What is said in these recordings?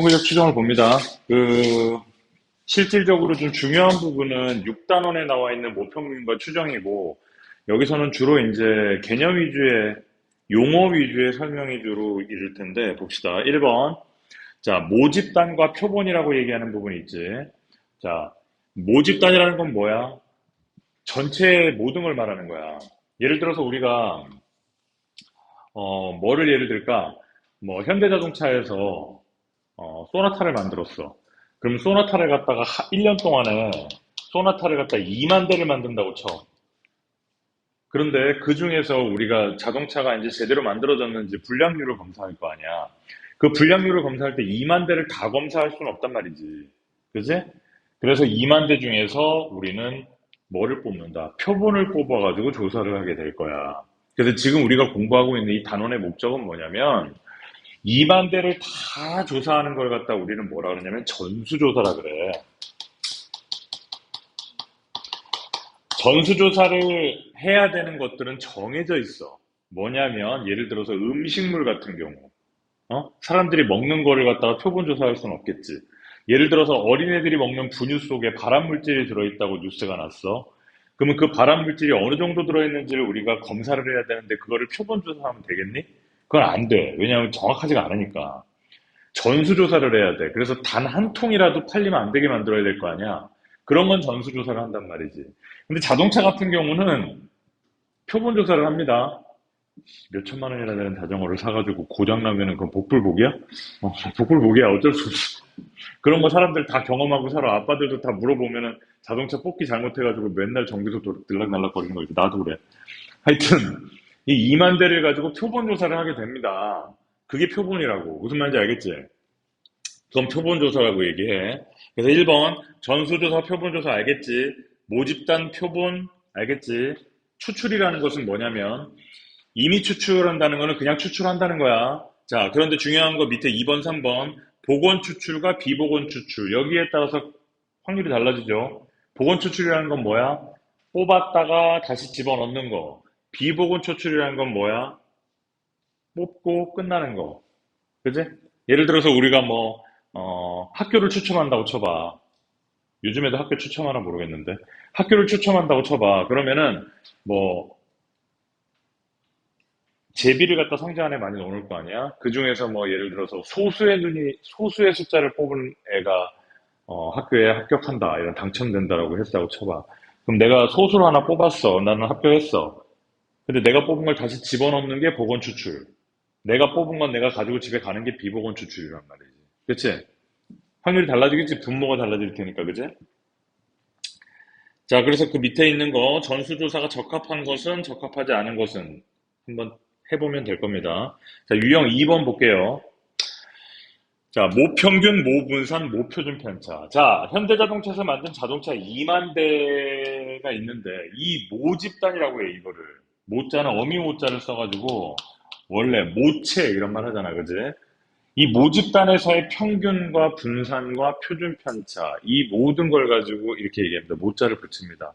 통계적 추정을 봅니다. 실질적으로 좀 중요한 부분은 6단원에 나와 있는 모평균과 추정이고, 여기서는 주로 이제 개념 위주의, 용어 위주의 설명이 주로 이를 텐데, 봅시다. 1번. 자, 모집단과 표본이라고 얘기하는 부분이 있지. 자, 모집단이라는 건 뭐야? 전체 모든 걸 말하는 거야. 예를 들어서 우리가, 뭐를 예를 들까? 뭐, 현대자동차에서 소나타를 만들었어. 그럼 소나타를 갖다가 1년 동안에 소나타를 갖다가 2만 대를 만든다고 쳐. 그런데 그 중에서 우리가 자동차가 이제 제대로 만들어졌는지 불량률을 검사할 거 아니야. 그 불량률을 검사할 때 2만 대를 다 검사할 수는 없단 말이지. 그지? 그래서 2만 대 중에서 우리는 뭐를 뽑는다? 표본을 뽑아가지고 조사를 하게 될 거야. 그래서 지금 우리가 공부하고 있는 이 단원의 목적은 뭐냐면 2만 대를 다 조사하는 걸 갖다 우리는 뭐라 그러냐면 전수조사라 그래. 전수조사를 해야 되는 것들은 정해져 있어. 뭐냐면 예를 들어서 음식물 같은 경우, 사람들이 먹는 거를 갖다가 표본 조사할 수는 없겠지. 예를 들어서 어린애들이 먹는 분유 속에 발암물질이 들어있다고 뉴스가 났어. 그러면 그 발암물질이 어느 정도 들어있는지를 우리가 검사를 해야 되는데 그거를 표본 조사하면 되겠니? 그건 안 돼. 왜냐하면 정확하지가 않으니까. 전수조사를 해야 돼. 그래서 단 한 통이라도 팔리면 안 되게 만들어야 될 거 아니야. 그런 건 전수조사를 한단 말이지. 근데 자동차 같은 경우는 표본조사를 합니다. 몇 천만 원이나 되는 자전거를 사가지고 고장나면은 그건 복불복이야? 복불복이야. 어쩔 수 없어. 그런 거 사람들 다 경험하고 살아. 아빠들도 다 물어보면은 자동차 뽑기 잘못해가지고 맨날 정비소 들락날락 거리는 거 있어. 나도 그래. 하여튼, 이 2만 대를 가지고 표본조사를 하게 됩니다. 그게 표본이라고. 무슨 말인지 알겠지? 그건 표본조사라고 얘기해. 그래서 1번, 전수조사, 표본조사 알겠지? 모집단, 표본 알겠지? 추출이라는 것은 뭐냐면, 이미 추출한다는 거는 그냥 추출한다는 거야. 자, 그런데 중요한 거 밑에 2번, 3번, 복원 추출과 비복원 추출. 여기에 따라서 확률이 달라지죠. 복원 추출이라는 건 뭐야? 뽑았다가 다시 집어넣는 거. 비복원 추출이라는 건 뭐야? 뽑고 끝나는 거. 그지? 예를 들어서 우리가 뭐, 학교를 추첨한다고 쳐봐. 요즘에도 학교 추첨하나 모르겠는데. 학교를 추첨한다고 쳐봐. 그러면은, 뭐, 제비를 갖다 상자 안에 많이 넣어놓을 거 아니야? 그 중에서 뭐, 예를 들어서 소수의 숫자를 뽑은 애가, 학교에 합격한다. 이런 당첨된다라고 했다고 쳐봐. 그럼 내가 소수를 하나 뽑았어. 나는 합격했어. 근데 내가 뽑은 걸 다시 집어넣는 게 복원 추출. 내가 뽑은 건 내가 가지고 집에 가는 게 비복원 추출이란 말이지. 그치? 확률이 달라지겠지. 분모가 달라질 테니까, 그치? 자, 그래서 그 밑에 있는 거, 전수조사가 적합한 것은, 적합하지 않은 것은 한번 해보면 될 겁니다. 자, 유형 2번 볼게요. 자, 모평균, 모분산, 모표준 편차. 자, 현대자동차에서 만든 자동차 2만 대가 있는데, 이 모집단이라고 해, 이거를. 모자는 어미 모자를 써가지고, 원래 모체 이런 말 하잖아, 그지? 이 모집단에서의 평균과 분산과 표준 편차, 이 모든 걸 가지고 이렇게 얘기합니다. 모자를 붙입니다.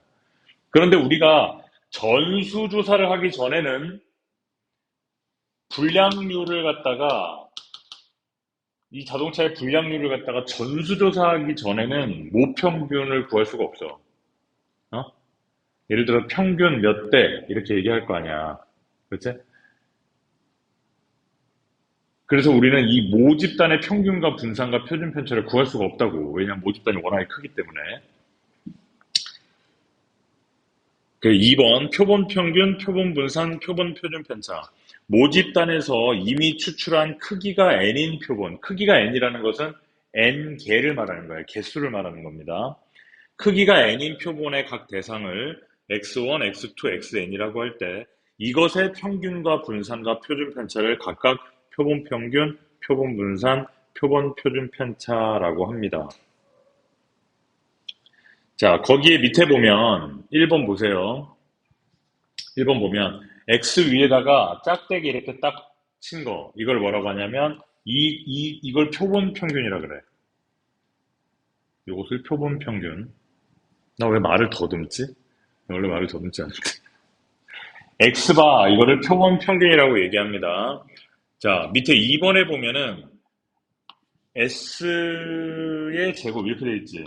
그런데 우리가 전수조사를 하기 전에는 불량률을 갖다가 이 자동차의 불량률을 갖다가 전수조사하기 전에는 모평균을 구할 수가 없어. 어? 예를 들어 평균 몇 대 이렇게 얘기할 거 아니야. 그렇지? 그래서 우리는 이 모집단의 평균과 분산과 표준 편차를 구할 수가 없다고. 왜냐하면 모집단이 워낙에 크기 때문에. 그 2번 표본 평균, 표본 분산, 표본 표준 편차. 모집단에서 이미 추출한 크기가 n인 표본. 크기가 n이라는 것은 n개를 말하는 거예요. 개수를 말하는 겁니다. 크기가 n인 표본의 각 대상을 x1, x2, xn이라고 할 때 이것의 평균과 분산과 표준 편차를 각각 표본 평균, 표본 분산, 표본 표준 편차라고 합니다. 자, 거기에 밑에 보면 1번 보세요. 1번 보면 x 위에다가 짝대기 이렇게 딱 친 거. 이걸 뭐라고 하냐면 이걸 표본 평균이라 그래. 이것을 표본 평균. 나 왜 말을 더듬지? 원래 말을 더듬지 않는데. X바 이거를 표본 평균이라고 얘기합니다. 자, 밑에 2번에 보면은 S의 제곱 이렇게 돼 있지.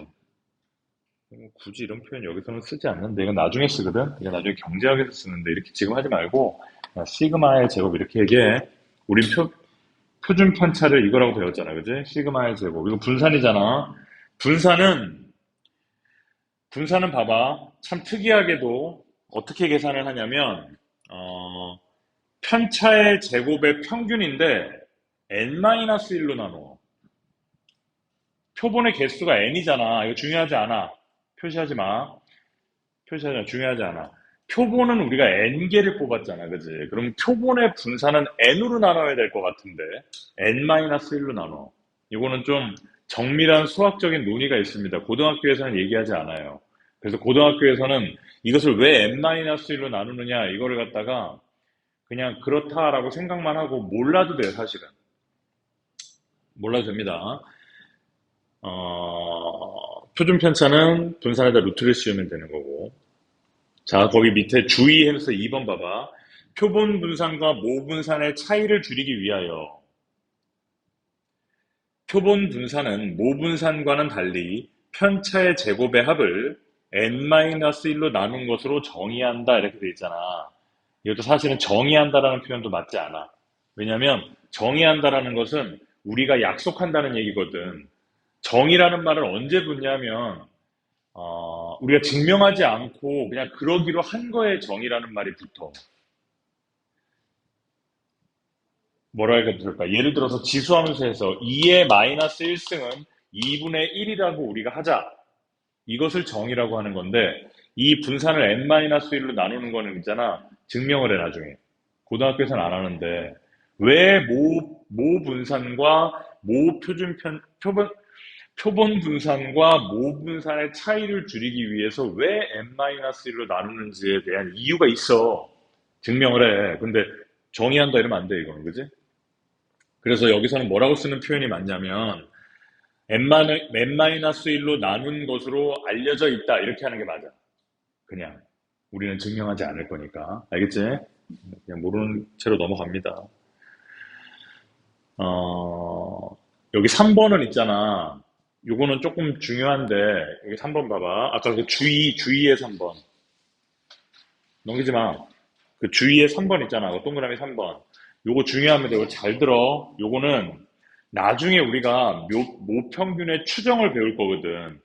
굳이 이런 표현 여기서는 쓰지 않는데 이건 나중에 쓰거든. 이건 나중에 경제학에서 쓰는데 이렇게 지금 하지 말고 그냥 시그마의 제곱 이렇게 얘기해. 우린 표준 편차를 이거라고 배웠잖아, 그지? 시그마의 제곱. 이거 분산이잖아. 분산은 분산은 봐봐. 참 특이하게도 어떻게 계산을 하냐면 편차의 제곱의 평균인데 n-1로 나눠. 표본의 개수가 n이잖아. 이거 중요하지 않아. 표시하지 마. 표시하지 마. 중요하지 않아. 표본은 우리가 n개를 뽑았잖아. 그지? 그럼 표본의 분산은 n으로 나눠야 될 것 같은데 n-1로 나눠. 이거는 좀 정밀한 수학적인 논의가 있습니다. 고등학교에서는 얘기하지 않아요. 그래서 고등학교에서는 이것을 왜 n-1로 나누느냐 이거를 갖다가 그냥 그렇다라고 생각만 하고 몰라도 돼요, 사실은. 몰라도 됩니다. 표준 편차는 분산에다 루트를 씌우면 되는 거고. 자, 거기 밑에 주의해서 2번 봐봐. 표본 분산과 모 분산의 차이를 줄이기 위하여. 표본 분산은 모 분산과는 달리 편차의 제곱의 합을 n-1로 나눈 것으로 정의한다. 이렇게 돼 있잖아. 이것도 사실은 정의한다라는 표현도 맞지 않아. 왜냐하면 정의한다라는 것은 우리가 약속한다는 얘기거든. 정의라는 말을 언제 붙냐면 우리가 증명하지 않고 그냥 그러기로 한 거에 정의라는 말이 붙어. 뭐라 해야 될까? 예를 들어서 지수함수에서 2의 마이너스 1승은 2분의 1이라고 우리가 하자. 이것을 정의라고 하는 건데 이 분산을 n-1로 나누는 거는 있잖아. 증명을 해 나중에. 고등학교에서는 안 하는데 왜 모 분산과 모 표본 분산과 모 분산의 차이를 줄이기 위해서 왜 n-1로 나누는지에 대한 이유가 있어. 증명을 해. 근데 정의한다 이러면 안 돼, 이거는. 그지? 그래서 여기서는 뭐라고 쓰는 표현이 맞냐면 n-1로 나눈 것으로 알려져 있다. 이렇게 하는 게 맞아. 그냥. 우리는 증명하지 않을 거니까. 알겠지? 그냥 모르는 채로 넘어갑니다. 여기 3번은 있잖아. 요거는 조금 중요한데, 여기 3번 봐봐. 아까 그 주의의 3번. 넘기지 마. 그 주의의 3번 있잖아. 그 동그라미 3번. 요거 중요합니다. 이거 잘 들어. 요거는 나중에 우리가 모평균의 추정을 배울 거거든.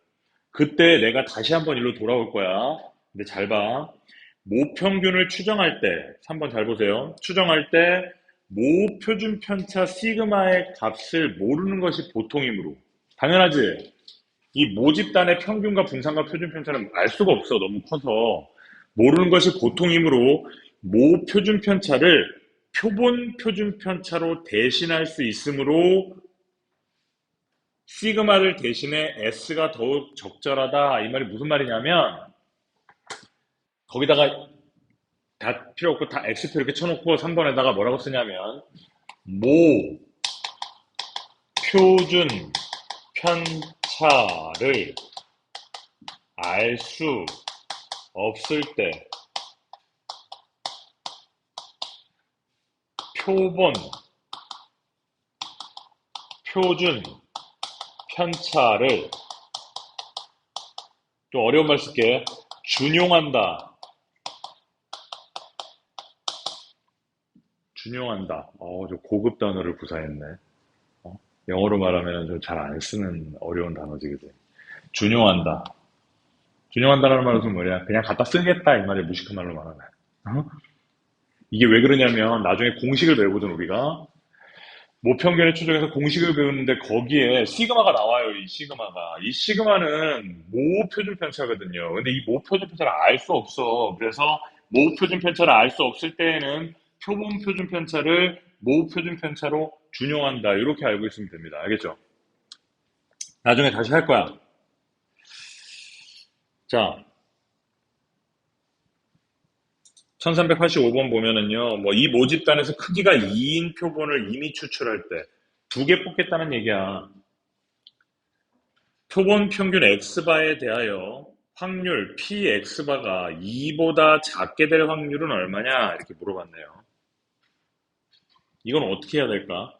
그때 내가 다시 한번 일로 돌아올 거야. 근데 잘 봐. 모평균을 추정할 때, 3번 잘 보세요. 추정할 때 모표준 편차 시그마의 값을 모르는 것이 보통이므로. 당연하지. 이 모집단의 평균과 분산과 표준 편차는 알 수가 없어. 너무 커서. 모르는 것이 보통이므로 모표준 편차를 표본 표준 편차로 대신할 수 있으므로 시그마를 대신해 S가 더욱 적절하다. 이 말이 무슨 말이냐면 거기다가 다 필요 없고 다 X표 이렇게 쳐놓고 3번에다가 뭐라고 쓰냐면 모 표준 편차를 알 수 없을 때 표본 표준 편차를 좀 어려운 말 쓸게. 준용한다. 준용한다. 저 고급 단어를 구사했네. 영어로 말하면 좀 잘 안 쓰는 어려운 단어지, 그지? 준용한다. 준용한다라는 말은 뭐냐? 그냥 갖다 쓰겠다, 이 말이 무식한 말로 말하면. 어? 이게 왜 그러냐면, 나중에 공식을 배우거든, 우리가. 모평균의 추정에서 공식을 배우는데 거기에 시그마가 나와요, 이 시그마가. 이 시그마는 모표준 편차거든요. 근데 이 모표준 편차를 알 수 없어. 그래서 모표준 편차를 알 수 없을 때에는 표본 표준 편차를 모표준 편차로 준용한다. 이렇게 알고 있으면 됩니다. 알겠죠? 나중에 다시 할 거야. 자, 1385번 보면은요, 뭐 이 모집단에서 크기가 2인 표본을 이미 추출할 때 두 개 뽑겠다는 얘기야. 표본 평균 x바에 대하여 확률 px바가 2보다 작게 될 확률은 얼마냐? 이렇게 물어봤네요. 이건 어떻게 해야 될까?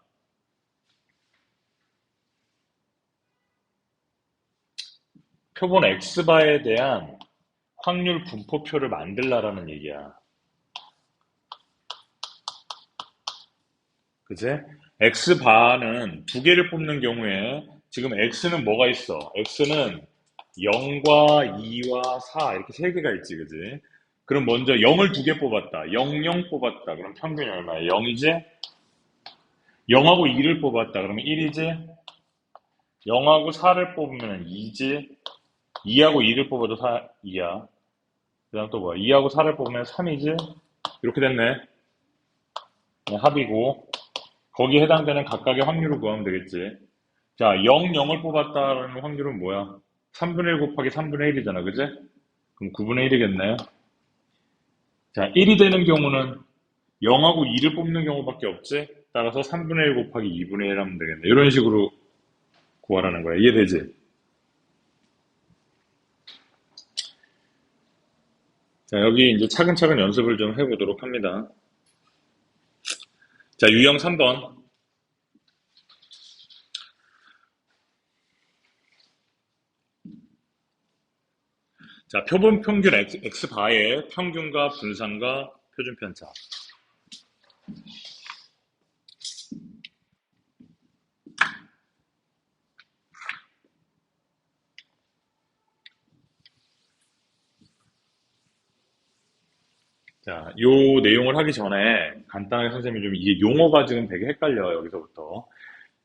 표본 X바에 대한 확률 분포표를 만들라라는 얘기야. 그지? X바는 두 개를 뽑는 경우에 지금 X는 뭐가 있어? X는 0과 2와 4 이렇게 세 개가 있지, 그지? 그럼 먼저 0을 두 개 뽑았다. 0, 0 뽑았다. 그럼 평균이 얼마야? 0이지? 0하고 2를 뽑았다. 그러면 1이지? 0하고 4를 뽑으면 2지? 2하고 2를 뽑아도 2야. 그 다음 또 뭐야? 2하고 4를 뽑으면 3이지? 이렇게 됐네. 네, 합이고. 거기에 해당되는 각각의 확률을 구하면 되겠지. 자, 0, 0을 뽑았다는 확률은 뭐야? 3분의 1 곱하기 3분의 1이잖아. 그지? 그럼 9분의 1이겠네. 자, 1이 되는 경우는 0하고 2를 뽑는 경우밖에 없지? 따라서 3분의 1 곱하기 2분의 1 하면 되겠네. 이런 식으로 구하라는 거야. 이해되지? 자, 여기 이제 차근차근 연습을 좀 해보도록 합니다. 자, 유형 3번. 자, 표본 평균 X바의 평균과 분산과 표준 편차. 자, 요 내용을 하기 전에 간단하게 선생님이 좀 이게 용어가 지금 되게 헷갈려요, 여기서부터.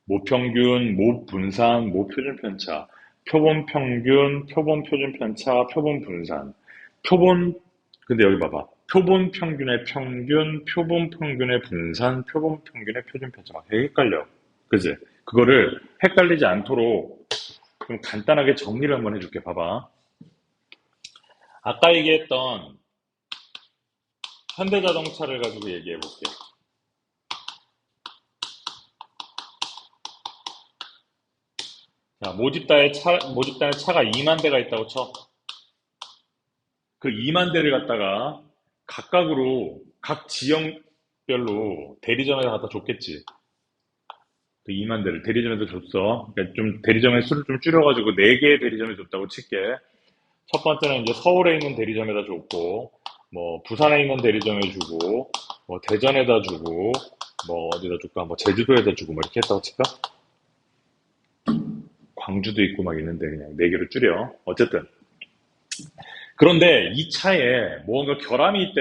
모평균, 모분산, 모표준 편차, 표본 평균, 표본 표준 편차, 표본 분산, 표본, 근데 여기 봐봐. 표본 평균의 평균, 표본 평균의 분산, 표본 평균의 표준 편차가 되게 헷갈려. 그지? 그거를 헷갈리지 않도록 좀 간단하게 정리를 한번 해줄게. 봐봐. 아까 얘기했던 현대자동차를 가지고 얘기해 볼게. 자, 모집단에 차가 2만 대가 있다고 쳐. 그 2만 대를 갖다가 각각으로, 각 지역별로 대리점에다 갖다 줬겠지. 그 2만 대를 대리점에다 줬어. 그러니까 좀 대리점의 수를 좀 줄여가지고 4개의 대리점에 줬다고 칠게. 첫 번째는 이제 서울에 있는 대리점에다 줬고, 뭐, 부산에 있는 대리점에 주고, 뭐, 대전에다 주고, 뭐, 어디다 줄까? 뭐, 제주도에다 주고, 뭐, 이렇게 했다고 칠까? 광주도 있고 막 있는데 그냥 4개로 줄여. 어쨌든. 그런데 이 차에 뭔가 결함이 있대.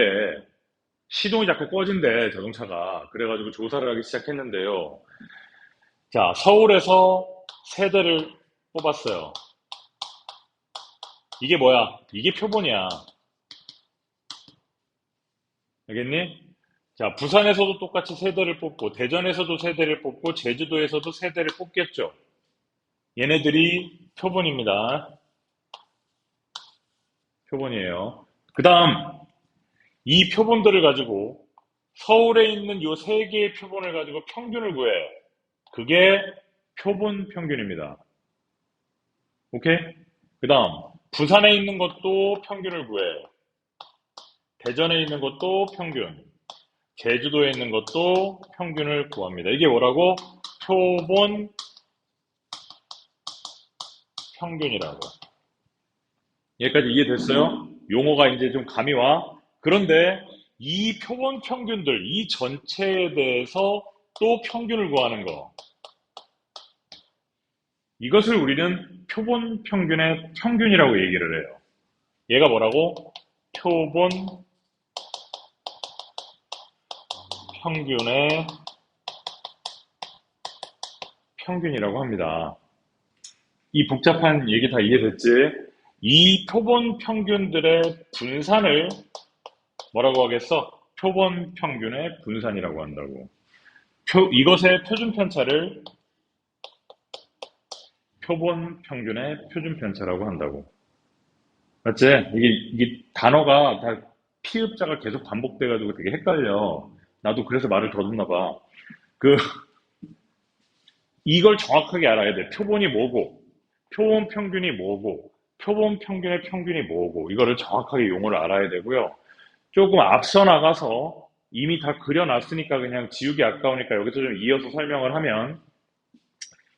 시동이 자꾸 꺼진대, 자동차가. 그래가지고 조사를 하기 시작했는데요. 자, 서울에서 3대를 뽑았어요. 이게 뭐야? 이게 표본이야. 알겠니? 자, 부산에서도 똑같이 3대를 뽑고, 대전에서도 3대를 뽑고, 제주도에서도 3대를 뽑겠죠. 얘네들이 표본입니다. 표본이에요. 그 다음, 이 표본들을 가지고 서울에 있는 요 3개의 표본을 가지고 평균을 구해. 그게 표본 평균입니다. 오케이? 그 다음, 부산에 있는 것도 평균을 구해. 대전에 있는 것도 평균. 제주도에 있는 것도 평균을 구합니다. 이게 뭐라고? 표본 평균이라고. 여기까지 이해됐어요? 용어가 이제 좀 감이 와. 그런데 이 표본 평균들, 이 전체에 대해서 또 평균을 구하는 거. 이것을 우리는 표본 평균의 평균이라고 얘기를 해요. 얘가 뭐라고? 표본 평균의 평균이라고 합니다. 이 복잡한 얘기 다 이해됐지? 이 표본 평균들의 분산을 뭐라고 하겠어? 표본 평균의 분산이라고 한다고. 이것의 표준 편차를 표본 평균의 표준 편차라고 한다고. 맞지? 이게 단어가 다 피읍자가 계속 반복돼가지고 되게 헷갈려. 나도 그래서 말을 더듬나 봐. 그, 이걸 정확하게 알아야 돼. 표본이 뭐고, 표본 평균이 뭐고, 표본 평균의 평균이 뭐고, 이거를 정확하게 용어를 알아야 되고요. 조금 앞서 나가서 이미 다 그려놨으니까 그냥 지우기 아까우니까 여기서 좀 이어서 설명을 하면,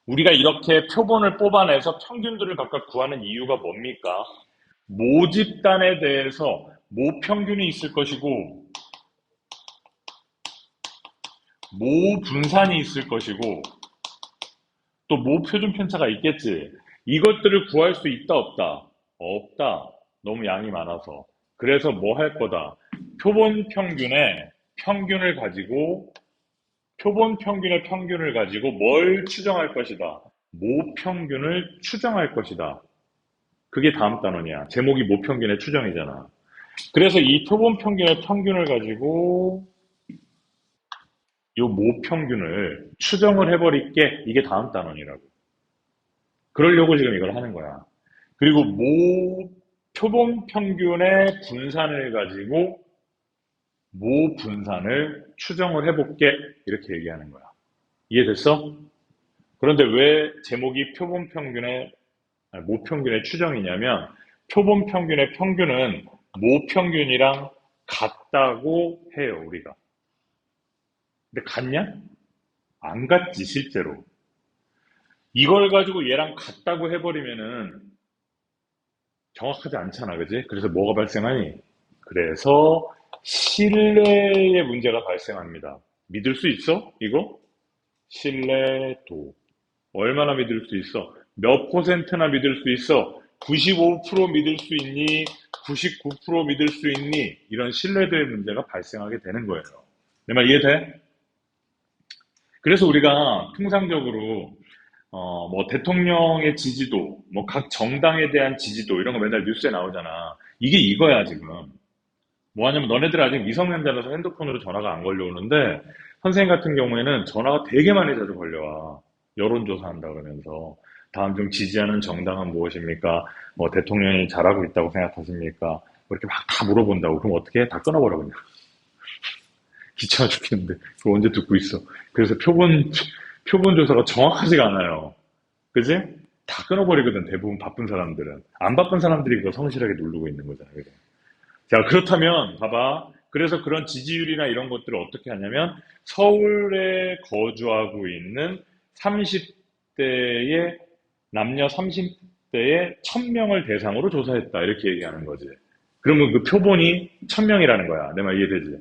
우리가 이렇게 표본을 뽑아내서 평균들을 각각 구하는 이유가 뭡니까? 모집단에 대해서 모평균이 있을 것이고, 모분산이 있을 것이고, 또 모표준 편차가 있겠지. 이것들을 구할 수 있다, 없다? 없다. 너무 양이 많아서. 그래서 뭐 할 거다? 표본 평균의 평균을 가지고, 표본 평균의 평균을 가지고 뭘 추정할 것이다? 모평균을 추정할 것이다. 그게 다음 단원이야. 제목이 모평균의 추정이잖아. 그래서 이 표본 평균의 평균을 가지고 이 모평균을 추정을 해버릴게. 이게 다음 단원이라고. 그러려고 지금 이걸 하는 거야. 그리고 표본 평균의 분산을 가지고 모 분산을 추정을 해볼게. 이렇게 얘기하는 거야. 이해됐어? 그런데 왜 제목이 표본 평균의, 모평균의 추정이냐면, 표본 평균의 평균은 모평균이랑 같다고 해요, 우리가. 근데 같냐? 안 같지, 실제로. 이걸 가지고 얘랑 같다고 해버리면은 정확하지 않잖아, 그지? 그래서 뭐가 발생하니? 그래서 신뢰의 문제가 발생합니다. 믿을 수 있어? 이거? 신뢰도. 얼마나 믿을 수 있어? 몇 퍼센트나 믿을 수 있어? 95% 믿을 수 있니? 99% 믿을 수 있니? 이런 신뢰도의 문제가 발생하게 되는 거예요. 내 말 이해돼? 그래서 우리가 통상적으로 뭐 대통령의 지지도, 뭐 각 정당에 대한 지지도 이런 거 맨날 뉴스에 나오잖아. 이게 이거야 지금. 뭐 하냐면 너네들 아직 미성년자라서 핸드폰으로 전화가 안 걸려오는데 선생님 같은 경우에는 전화가 되게 많이 자주 걸려와. 여론조사한다 그러면서 다음 중 지지하는 정당은 무엇입니까? 뭐 대통령이 잘하고 있다고 생각하십니까? 뭐 이렇게 막 다 물어본다고. 그럼 어떻게 해? 다 끊어버려 그냥. 귀찮아 죽겠는데 그거 언제 듣고 있어. 그래서 표본 조사가 정확하지가 않아요. 그지? 다 끊어버리거든 대부분 바쁜 사람들은. 안 바쁜 사람들이 그거 성실하게 누르고 있는 거잖아. 그래. 자, 그렇다면, 봐봐. 그래서 그런 지지율이나 이런 것들을 어떻게 하냐면, 서울에 거주하고 있는 30대의, 남녀 30대의 1000명을 대상으로 조사했다. 이렇게 얘기하는 거지. 그러면 그 표본이 1000명이라는 거야. 내 말 이해되지?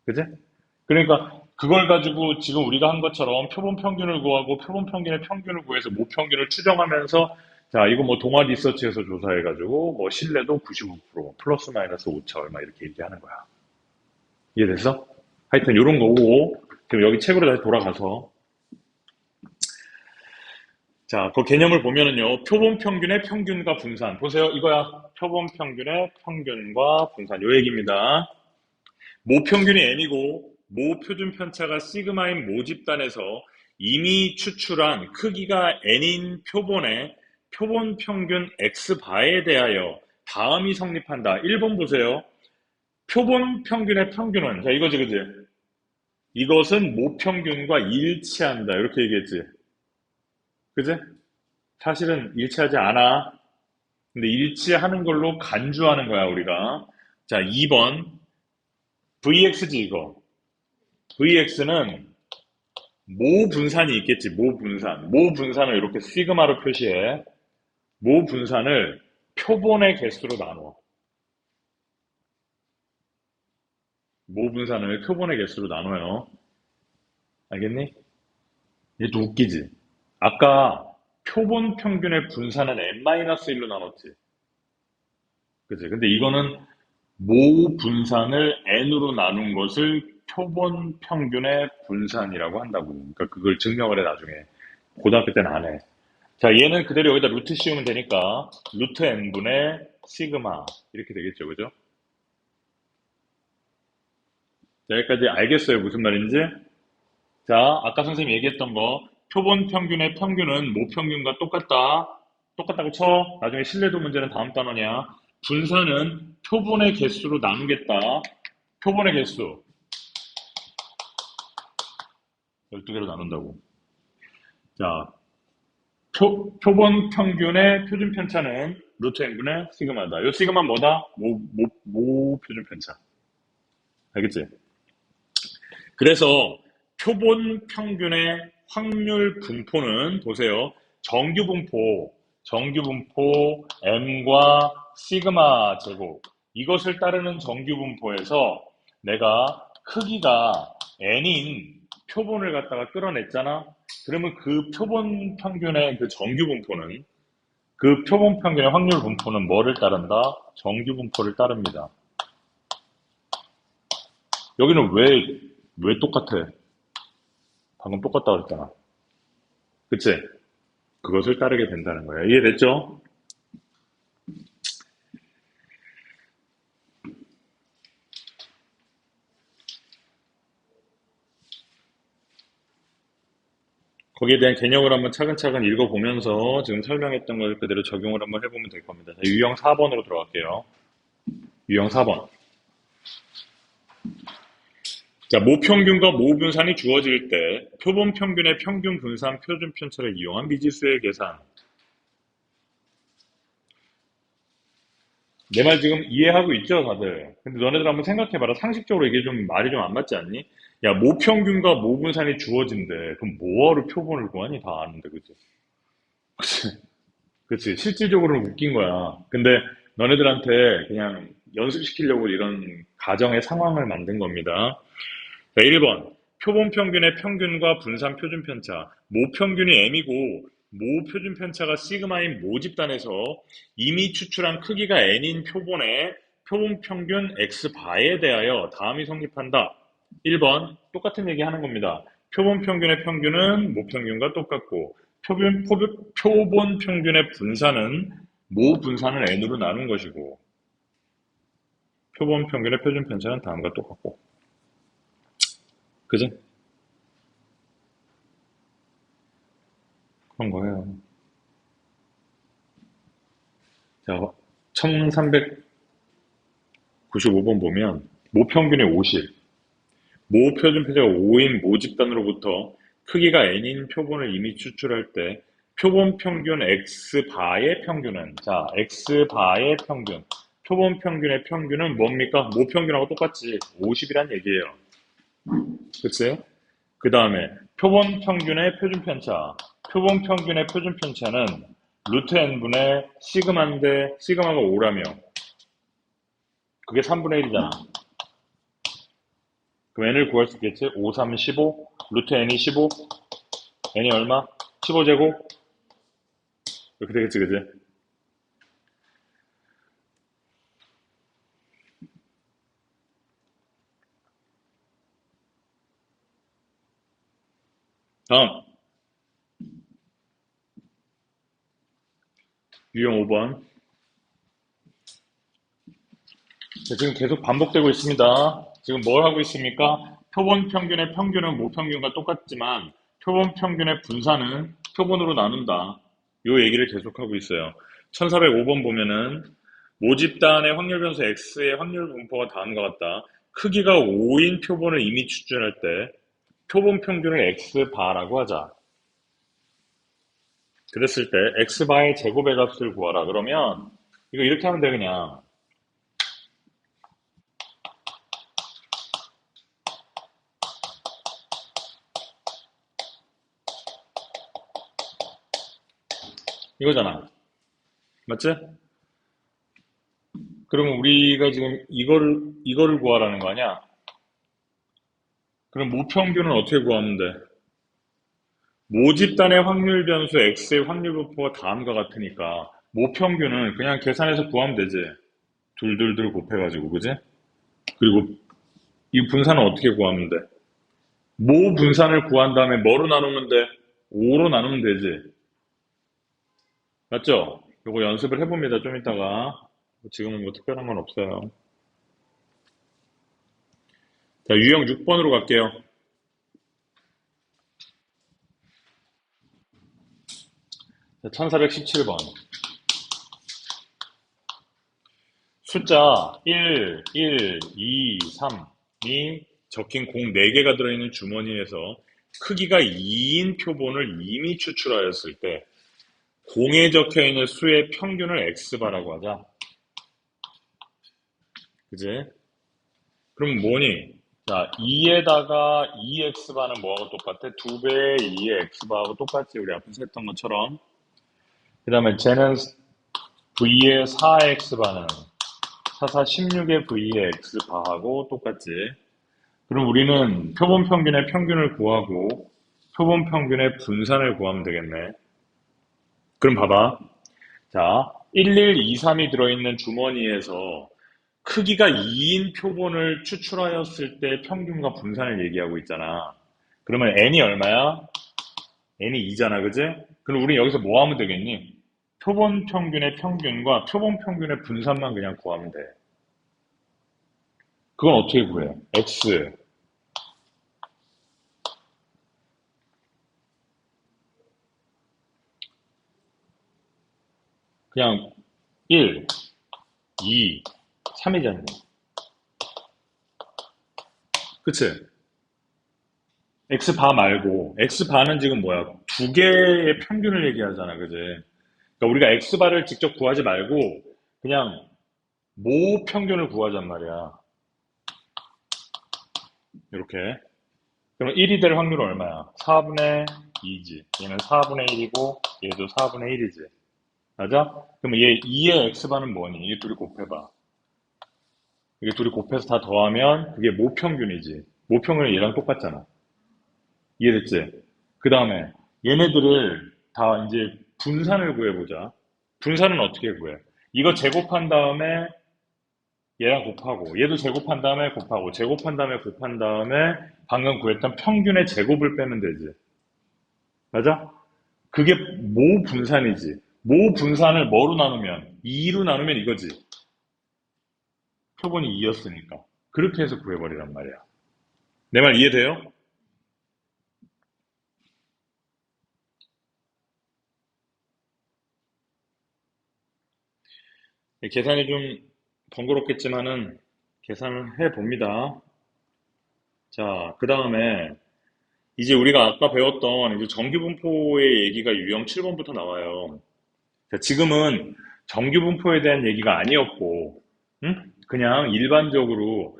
그지? 그러니까, 그걸 가지고 지금 우리가 한 것처럼 표본 평균을 구하고 표본 평균의 평균을 구해서 모평균을 추정하면서 자, 이거 뭐 동아 리서치에서 조사해가지고 뭐 신뢰도 99% 플러스 마이너스 오차 얼마 이렇게 얘기하는 거야. 이해됐어? 하여튼 이런 거고 지금 여기 책으로 다시 돌아가서 자, 그 개념을 보면은요. 표본 평균의 평균과 분산. 보세요. 이거야. 표본 평균의 평균과 분산. 요 얘기입니다. 모평균이 n이고 모표준 편차가 시그마인 모집단에서 이미 추출한 크기가 n인 표본의 표본 평균 x바에 대하여 다음이 성립한다. 1번 보세요. 표본 평균의 평균은 자 이거지 그지? 이것은 모평균과 일치한다. 이렇게 얘기했지. 그지? 사실은 일치하지 않아. 근데 일치하는 걸로 간주하는 거야 우리가. 자 2번 VX지 이거. VX는 모 분산이 있겠지. 모 분산. 모 분산을 이렇게 시그마로 표시해. 모 분산을 표본의 개수로 나눠. 모 분산을 표본의 개수로 나눠요. 알겠니? 얘도 웃기지. 아까 표본 평균의 분산은 n-1로 나눴지. 그치? 근데 이거는 모 분산을 n으로 나눈 것을 표본 평균의 분산이라고 한다고. 그러니까 그걸 증명을 해, 나중에. 고등학교 때는 안 해. 자, 얘는 그대로 여기다 루트 씌우면 되니까, 루트 n분의 시그마. 이렇게 되겠죠, 그죠? 자, 여기까지 알겠어요, 무슨 말인지? 자, 아까 선생님이 얘기했던 거, 표본 평균의 평균은 모평균과 똑같다. 똑같다고 쳐. 나중에 신뢰도 문제는 다음 단원이야. 분산은 표본의 개수로 나누겠다. 표본의 개수. 12개로 나눈다고. 자, 표본 평균의 표준 편차는 루트 n분의 시그마다. 요 시그마 뭐다? 모 표준 편차. 알겠지? 그래서 표본 평균의 확률 분포는 보세요. 정규분포 m과 시그마 제곱 이것을 따르는 정규분포에서 내가 크기가 n인 표본을 갖다가 끌어냈잖아. 그러면 그 표본 평균의 그 정규분포는 그 표본 평균의 확률 분포는 뭐를 따른다? 정규분포를 따릅니다. 여기는 왜 똑같아? 방금 똑같다 그랬잖아. 그치? 그것을 따르게 된다는 거야. 이해됐죠? 거기에 대한 개념을 한번 차근차근 읽어보면서 지금 설명했던 걸 그대로 적용을 한번 해보면 될 겁니다. 자, 유형 4번으로 들어갈게요. 유형 4번. 자, 모평균과 모분산이 주어질 때 표본 평균의 평균 분산 표준 편차를 이용한 미지수의 계산. 내 말 지금 이해하고 있죠, 다들? 근데 너네들 한번 생각해봐라. 상식적으로 이게 좀 말이 좀 안 맞지 않니? 야, 모평균과 모분산이 주어진대. 그럼 뭐하러 표본을 구하니? 다 아는데, 그치? 그치. 실질적으로는 웃긴 거야. 근데 너네들한테 그냥 연습시키려고 이런 가정의 상황을 만든 겁니다. 자, 1번. 표본 평균의 평균과 분산 표준 편차. 모평균이 m이고 모 표준 편차가 시그마인 모집단에서 이미 추출한 크기가 n인 표본의 표본 평균 x바에 대하여 다음이 성립한다. 1번. 똑같은 얘기 하는 겁니다. 표본 평균의 평균은 모평균과 똑같고 표본 평균의 분산은 모 분산을 n으로 나눈 것이고 표본 평균의 표준 편차는 다음과 똑같고 그지? 그런 거예요. 자, 1395번 보면 모평균이 50, 모 표준 편차가 5인 모집단으로부터 크기가 n인 표본을 이미 추출할 때 표본 평균 x바의 평균은 자, x바의 평균 표본 평균의 평균은 뭡니까? 모평균하고 똑같지. 50이란 얘기예요. 그치? 그 다음에 표본 평균의 표준 편차. 표본 평균의 표준 편차는 루트 n분의 시그마인데 시그마가 5라며 그게 3분의 1이잖아. 그럼 n을 구할 수 있겠지? 5, 3, 15 루트 n이 15 n이 얼마? 15제곱 이렇게 되겠지 그지? 다음 유형 5번 지금 계속 반복되고 있습니다. 지금 뭘 하고 있습니까? 표본 평균의 평균은 모평균과 똑같지만 표본 평균의 분산은 표본으로 나눈다. 요 얘기를 계속하고 있어요. 1405번 보면은 모집단의 확률 변수 x의 확률 분포가 다음과 같다. 크기가 5인 표본을 이미 추출할 때 표본 평균을 x바라고 하자. 그랬을 때 x바의 제곱의 값을 구하라. 그러면 이거 이렇게 하면 돼 그냥. 이거잖아. 맞지? 그러면 우리가 지금 이거를 구하라는 거 아니야? 그럼 모평균은 어떻게 구하면 돼? 모집단의 확률 변수 x의 확률 분포가 다음과 같으니까 모평균은 그냥 계산해서 구하면 되지. 둘둘둘 곱해가지고, 그지? 그리고 이 분산은 어떻게 구하면 돼? 모 분산을 구한 다음에 뭐로 나누면 돼? 5로 나누면 되지. 맞죠? 이거 연습을 해봅니다. 좀 이따가. 지금은 뭐 특별한 건 없어요. 자, 유형 6번으로 갈게요. 자, 1417번. 숫자 1, 1, 2, 3이 적힌 공 4개가 들어있는 주머니에서 크기가 2인 표본을 이미 추출하였을 때 공에 적혀있는 수의 평균을 x바라고 하자. 그지? 그럼 뭐니? 자, 2에다가 2x바는 뭐하고 똑같아? 2배의 2의 x바하고 똑같지. 우리 앞에서 했던 것처럼. 그 다음에 쟤는 v의 4x바는 16의 v의 x바하고 똑같지. 그럼 우리는 표본 평균의 평균을 구하고 표본 평균의 분산을 구하면 되겠네. 그럼 봐봐. 자, 1123이 들어있는 주머니에서 크기가 2인 표본을 추출하였을 때 평균과 분산을 얘기하고 있잖아. 그러면 n이 얼마야? n이 2잖아, 그지? 그럼 우리 여기서 뭐 하면 되겠니? 표본 평균의 평균과 표본 평균의 분산만 그냥 구하면 돼. 그건 어떻게 구해? x 그냥 1, 2, 3이잖아. 그치? x바 말고 x바는 지금 뭐야? 두 개의 평균을 얘기하잖아, 그지? 그러니까 우리가 x바를 직접 구하지 말고 그냥 모 평균을 구하잔 말이야. 이렇게. 그럼 1이 될 확률은 얼마야? 4분의 2지. 얘는 4분의 1이고 얘도 4분의 1이지. 맞아? 그럼 얘 2의 x바는 뭐니? 이게 둘이 곱해봐. 이게 둘이 곱해서 다 더하면 그게 모평균이지. 모평균은 얘랑 똑같잖아. 이해됐지? 그 다음에 얘네들을 다 이제 분산을 구해보자. 분산은 어떻게 구해? 이거 제곱한 다음에 얘랑 곱하고 얘도 제곱한 다음에 곱하고 제곱한 다음에 곱한 다음에 방금 구했던 평균의 제곱을 빼면 되지. 맞아? 그게 모 분산이지. 모 분산을 뭐로 나누면? 2로 나누면 이거지. 표본이 2였으니까. 그렇게 해서 구해버리란 말이야. 내 말 이해돼요? 계산이 좀 번거롭겠지만은 계산을 해 봅니다. 자, 그 다음에 이제 우리가 아까 배웠던 이제 정규분포의 얘기가 유형 7번부터 나와요. 자, 지금은 정규분포에 대한 얘기가 아니었고, 응? 그냥 일반적으로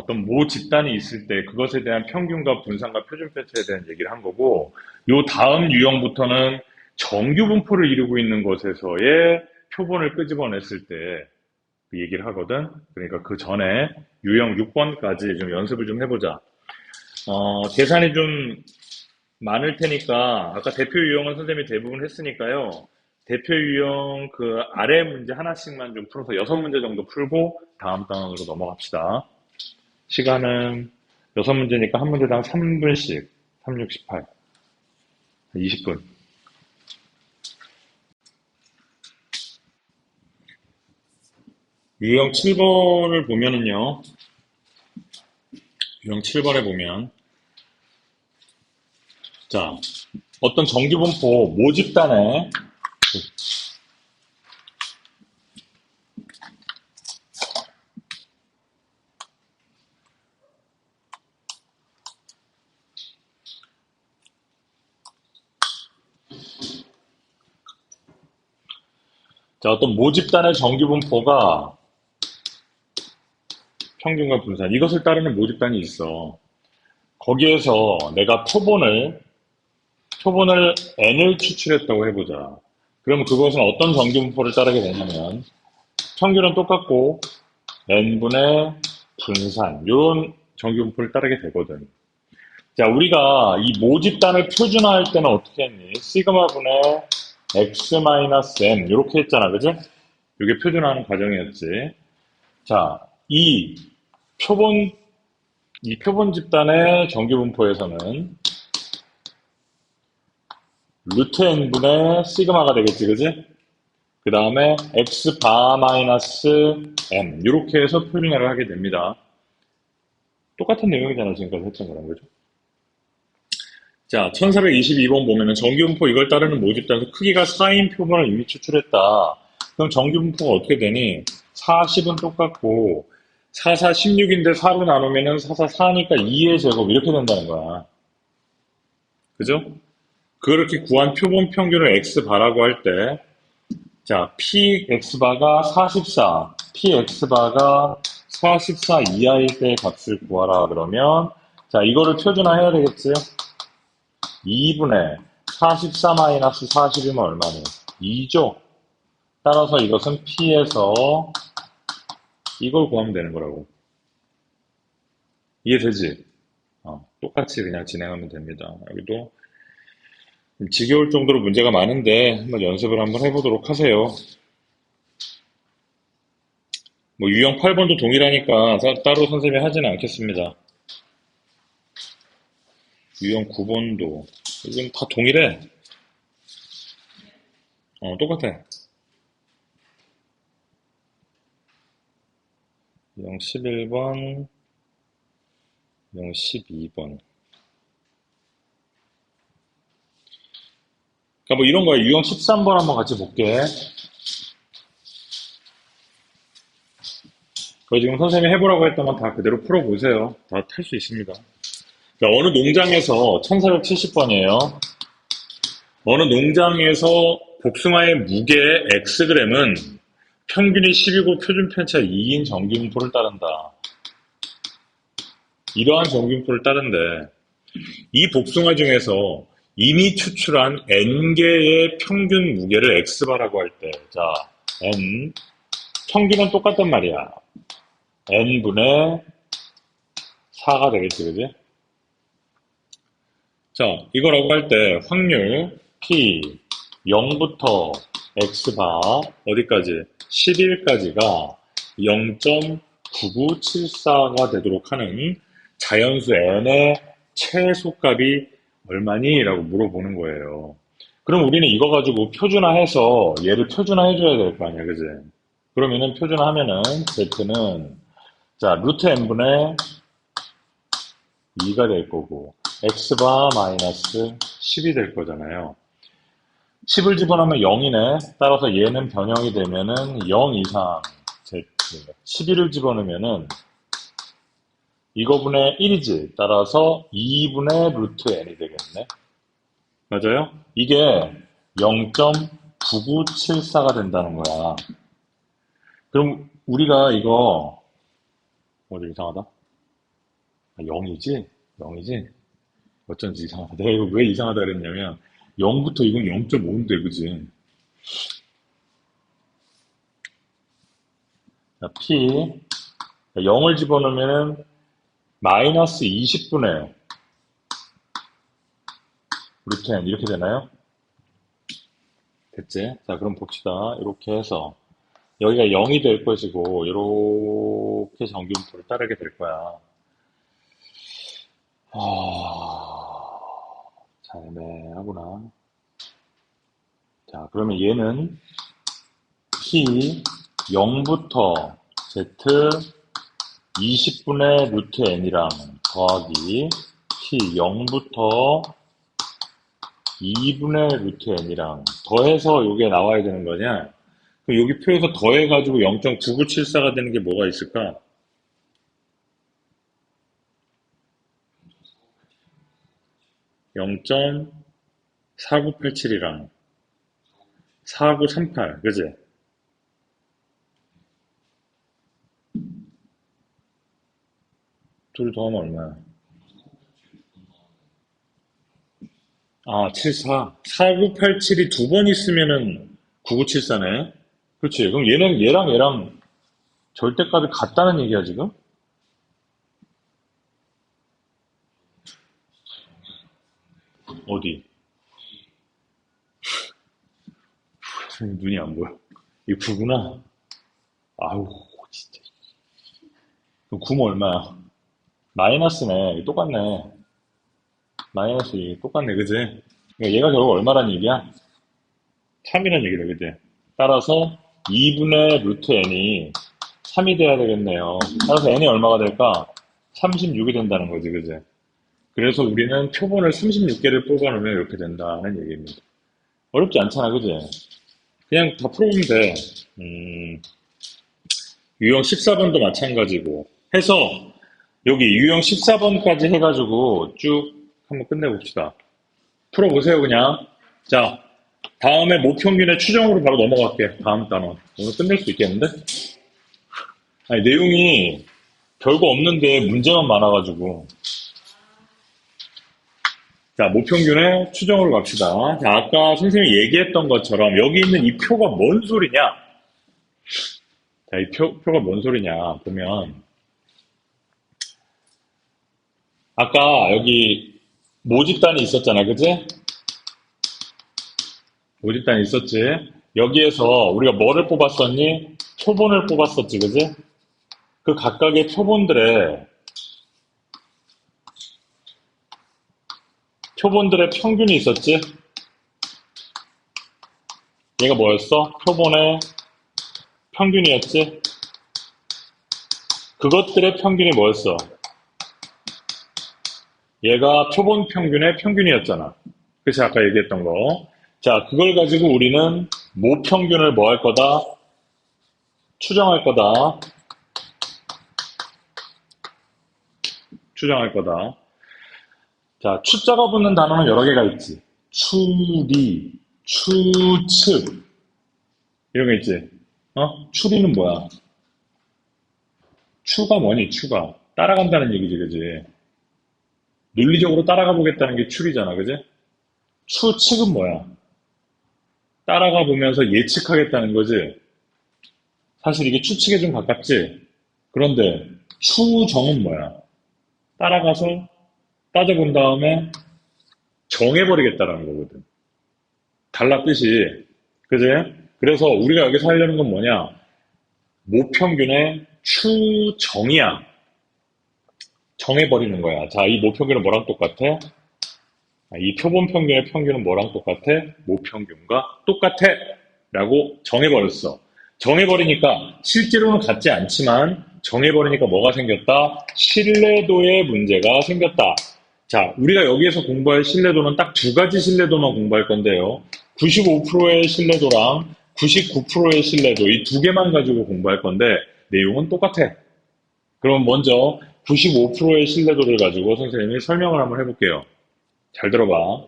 떤 모 집단이 있을 때 그것에 대한 평균과 분산과 표준편차에 대한 얘기를 한 거고, 요 다음 유형부터는 정규분포를 이루고 있는 것에서의 표본을 끄집어냈을 때 그 얘기를 하거든. 그러니까 그 전에 유형 6번까지 좀 연습을 좀 해보자. 계산이 좀 많을 테니까 아까 대표 유형은 선생님이 대부분 했으니까요. 대표 유형 그 아래 문제 하나씩만 좀 풀어서 6문제 정도 풀고 다음 단원으로 넘어갑시다. 시간은 6문제니까 한 문제당 3분씩 3, 6, 18 20분. 유형 7번을 보면은요. 유형 7번에 보면 자, 어떤 정규분포 모집단에 자, 어떤 모집단의 정규분포가 평균과 분산 이것을 따르는 모집단이 있어. 거기에서 내가 표본을 n을 추출했다고 해보자. 그러면 그것은 어떤 정규분포를 따르게 되냐면 평균은 똑같고 n분의 분산 이런 정규분포를 따르게 되거든. 자, 우리가 이 모집단을 표준화할 때는 어떻게 했니? 시그마분의 x-m 이렇게 했잖아, 그지? 이게 표준화하는 과정이었지. 자, 표본 이 표본 집단의 정규분포에서는 루트 n분의 시그마가 되겠지, 그지? 그 다음에 x 바 마이너스 m 이렇게 해서 표준화를 하게 됩니다. 똑같은 내용이잖아, 지금까지 했던 거랑, 그죠? 자, 1422번 보면은 정규분포 이걸 따르는 모집단에서 크기가 4인 표본을 이미 추출했다. 그럼 정규분포가 어떻게 되니? 40은 똑같고 4, 4, 16인데 4로 나누면은 4, 4, 4니까 2의 제곱 이렇게 된다는 거야. 그죠? 그렇게 구한 표본 평균을 x바라고 할 때, 자, px바가 44, px바가 44 이하일 때 값을 구하라 그러면, 자, 이거를 표준화해야 되겠지요? 2분의 44 마이너스 40이면 얼마니? 2죠? 따라서 이것은 P에서 이걸 구하면 되는 거라고. 이해되지? 똑같이 그냥 진행하면 됩니다. 여기도 좀 지겨울 정도로 문제가 많은데 한번 연습을 한번 해보도록 하세요. 뭐 유형 8번도 동일하니까 따로 선생님이 하지는 않겠습니다. 유형 9번도 이건 다 동일해. 똑같아. 유형 11번, 유형 12번. 그러니까 뭐 이런 거야. 유형 13번 한번 같이 볼게. 그거 지금 선생님이 해보라고 했던 건 다 그대로 풀어보세요. 다 탈 수 있습니다. 그러니까 어느 농장에서 1470번이에요. 어느 농장에서 복숭아의 무게 Xg은 평균이 10이고 표준 편차 2인 정기분포를 따른다. 이러한 정기분포를 따른데 이 복숭아 중에서 이미 추출한 N개의 평균 무게를 X바라고 할 때, 자, N, 평균은 똑같단 말이야. N분의 4가 되겠지, 그지? 자, 이거라고 할 때 확률 P 0부터 X바 어디까지? 11까지가 0.9974가 되도록 하는 자연수 N의 최소값이 얼마니? 라고 물어보는 거예요. 그럼 우리는 이거 가지고 표준화해서 얘를 표준화해줘야 될 거 아니야, 그지? 그러면은 표준화하면은 Z는 자, 루트 N분의 2가 될 거고 X바 마이너스 10이 될 거잖아요. 10을 집어넣으면 0이네. 따라서 얘는 변형이 되면은 0 이상 Z. 11을 집어넣으면은 이거분의 1이지. 따라서 2분의 루트 n이 되겠네. 맞아요? 이게 0.9974가 된다는 거야. 그럼 우리가 이거 좀 이상하다. 0이지? 0이지? 어쩐지 이상하다. 내가 이거 왜 이상하다 그랬냐면 0부터 이건 0.5인데 그지? 자, P 0을 집어넣으면은 마이너스 20분의 루트 n 이렇게 되나요? 됐지? 자, 그럼 봅시다. 이렇게 해서 여기가 0이 될 것이고 이렇게 정기분포를 따르게 될 거야. 잘 애매하구나. 자, 그러면 얘는 P 0부터 Z 20분의 루트 n이랑 더하기 P 0부터 2분의 루트 n이랑 더해서 이게 나와야 되는 거냐? 그럼 여기 표에서 더해가지고 0.9974가 되는 게 뭐가 있을까? 0.4987이랑 4938, 그지? 둘 더하면 얼마야? 74. 4987이 두 번 있으면은 9974네. 그렇지. 그럼 얘는 얘랑 절대값이 같다는 얘기야, 지금? 어디? 눈이 안 보여. 이 9구나. 아우, 진짜. 그럼 9면 얼마야? 마이너스네. 똑같네. 마이너스 2. 똑같네, 그지? 그러니까 얘가 결국 얼마란 얘기야? 3이란 얘기다, 그지? 따라서 2분의 루트 n이 3이 돼야 되겠네요. 따라서 n이 얼마가 될까? 36이 된다는 거지, 그지? 그래서 우리는 표본을 36개를 뽑아놓으면 이렇게 된다는 얘기입니다. 어렵지 않잖아, 그지? 그냥 다 풀어보면 돼. 유형 14번도 마찬가지고 해서 여기 유형 14번까지 해가지고 쭉 한번 끝내봅시다. 풀어보세요, 그냥. 자, 다음에 모평균의 추정으로 바로 넘어갈게. 다음 단원. 오늘 끝낼 수 있겠는데? 아니, 내용이 별거 없는데 문제만 많아가지고. 자, 모평균의 추정으로 갑시다. 자, 아까 선생님이 얘기했던 것처럼 여기 있는 이 표가 뭔 소리냐? 자, 이 표가 뭔 소리냐? 보면, 아까 여기 모집단이 있었잖아, 그지? 모집단이 있었지? 여기에서 우리가 뭐를 뽑았었니? 표본을 뽑았었지, 그지? 그 각각의 표본들의 평균이 있었지? 얘가 뭐였어? 표본의 평균이었지? 그것들의 평균이 뭐였어? 얘가 표본 평균의 평균이었잖아. 그래서 아까 얘기했던 거. 자, 그걸 가지고 우리는 모평균을 뭐 할 거다? 추정할 거다. 추정할 거다. 자, 추자가 붙는 단어는 여러 개가 있지. 추리, 추측, 이런 거 있지. 추리는 뭐야? 추가 뭐니, 추가? 따라간다는 얘기지, 그지? 논리적으로 따라가 보겠다는 게 추리잖아, 그지? 추측은 뭐야? 따라가 보면서 예측하겠다는 거지. 사실 이게 추측에 좀 가깝지? 그런데 추정은 뭐야? 따라가서 따져본 다음에 정해버리겠다라는 거거든. 달라 뜻이. 그지? 그래서 우리가 여기서 하려는 건 뭐냐? 모평균의 추정이야. 정해버리는 거야. 자, 이 모평균은 뭐랑 똑같아? 이 표본 평균의 평균은 뭐랑 똑같아? 모평균과 똑같아. 라고 정해버렸어. 정해버리니까 실제로는 같지 않지만 정해버리니까 뭐가 생겼다? 신뢰도의 문제가 생겼다. 자, 우리가 여기에서 공부할 신뢰도는 딱 두 가지 신뢰도만 공부할 건데요. 95%의 신뢰도랑 99%의 신뢰도 이 두 개만 가지고 공부할 건데 내용은 똑같아. 그럼 먼저 95%의 신뢰도를 가지고 선생님이 설명을 한번 해볼게요. 잘 들어봐.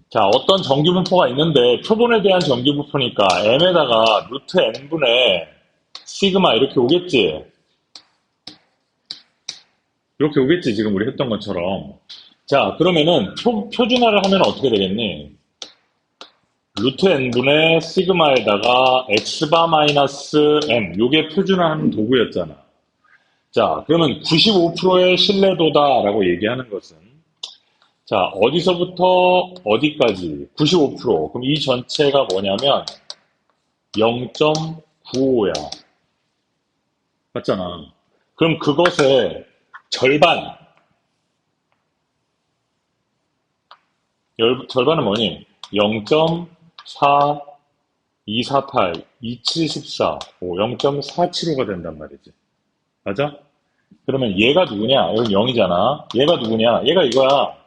자, 어떤 정규분포가 있는데 표본에 대한 정규분포니까 m에다가 루트 n분의 시그마 이렇게 오겠지? 이렇게 오겠지, 지금 우리 했던 것처럼. 자, 그러면은 표준화를 하면 어떻게 되겠니? 루트 n분의 시그마에다가 x바 마이너스 m 요게 표준화하는 도구였잖아. 자, 그러면 95%의 신뢰도다라고 얘기하는 것은 자, 어디서부터 어디까지? 95%. 그럼 이 전체가 뭐냐면 0.95야. 맞잖아. 그럼 그것의 절반, 절반은 뭐니? 0.4248, 2714, 0.475가 된단 말이지. 맞아? 그러면 얘가 누구냐? 여기 0이잖아. 얘가 누구냐? 얘가 이거야.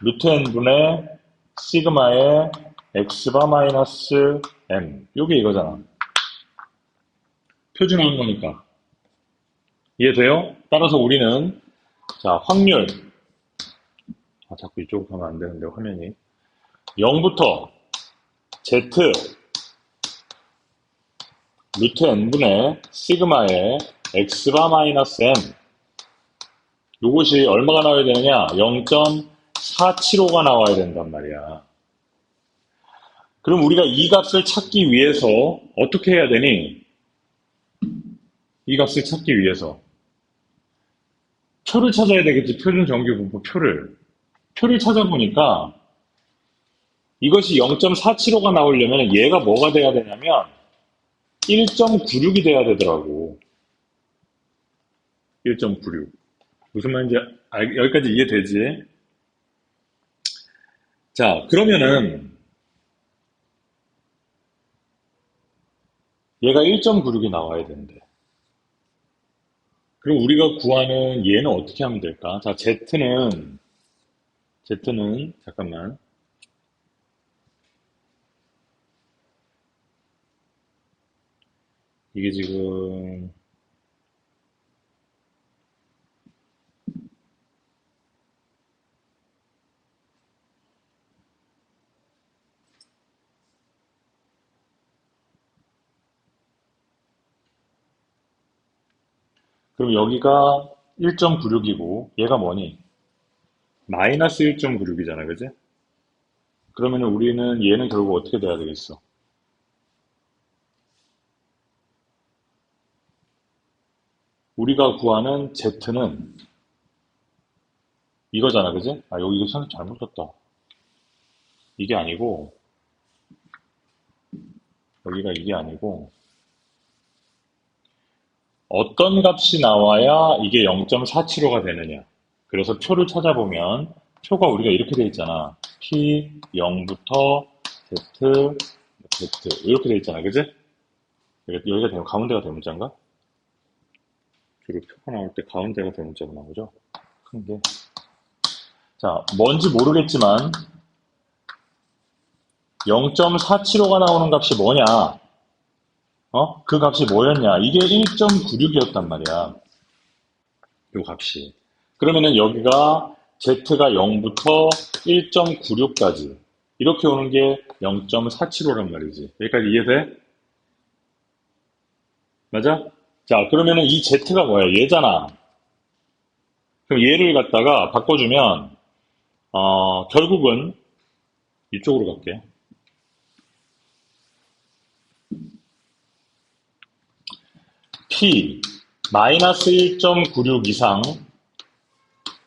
루트 n분의 시그마의 x바 마이너스 m. 요게 이거잖아. 표준화한 거니까. 이해돼요? 따라서 우리는 자 확률 자꾸 이쪽으로 가면 안 되는데 화면이 0부터 z 루트 n분의 시그마의 x바 마이너스 m 요것이 얼마가 나와야 되느냐? 0.475가 나와야 된단 말이야. 그럼 우리가 이 값을 찾기 위해서 어떻게 해야 되니? 이 값을 찾기 위해서 표를 찾아야 되겠지. 표준 정규분포 표를 찾아보니까 이것이 0.475가 나오려면 얘가 뭐가 돼야 되냐면 1.96이 돼야 되더라고. 1.96. 무슨 말인지 여기까지 이해되지? 자, 그러면은 얘가 1.96이 나와야 되는데. 그럼 우리가 구하는 얘는 어떻게 하면 될까? 자, Z는 잠깐만. 이게 지금 그럼 여기가 1.96이고 얘가 뭐니? 마이너스 1.96이잖아, 그지? 그러면 우리는 얘는 결국 어떻게 돼야 되겠어? 우리가 구하는 Z는 이거잖아, 그지? 아, 여기 이거 생각 잘못 썼다. 이게 아니고, 여기가 이게 아니고, 어떤 값이 나와야 이게 0.475가 되느냐. 그래서 표를 찾아보면, 표가 우리가 이렇게 돼 있잖아. P 0부터 Z, Z. 이렇게 돼 있잖아, 그지? 여기가 가운데가 대문자인가? 주로 표가 나올 때 가운데가 대문자가 나오죠? 큰 게. 자, 뭔지 모르겠지만, 0.475가 나오는 값이 뭐냐? 그 값이 뭐였냐? 이게 1.96이었단 말이야. 요 값이. 그러면은 여기가 Z가 0부터 1.96까지. 이렇게 오는 게 0.475란 말이지. 여기까지 이해돼? 맞아? 자, 그러면은 이 Z가 뭐야? 얘잖아. 그럼 얘를 갖다가 바꿔주면, 결국은 이쪽으로 갈게. P 마이너스 1.96 이상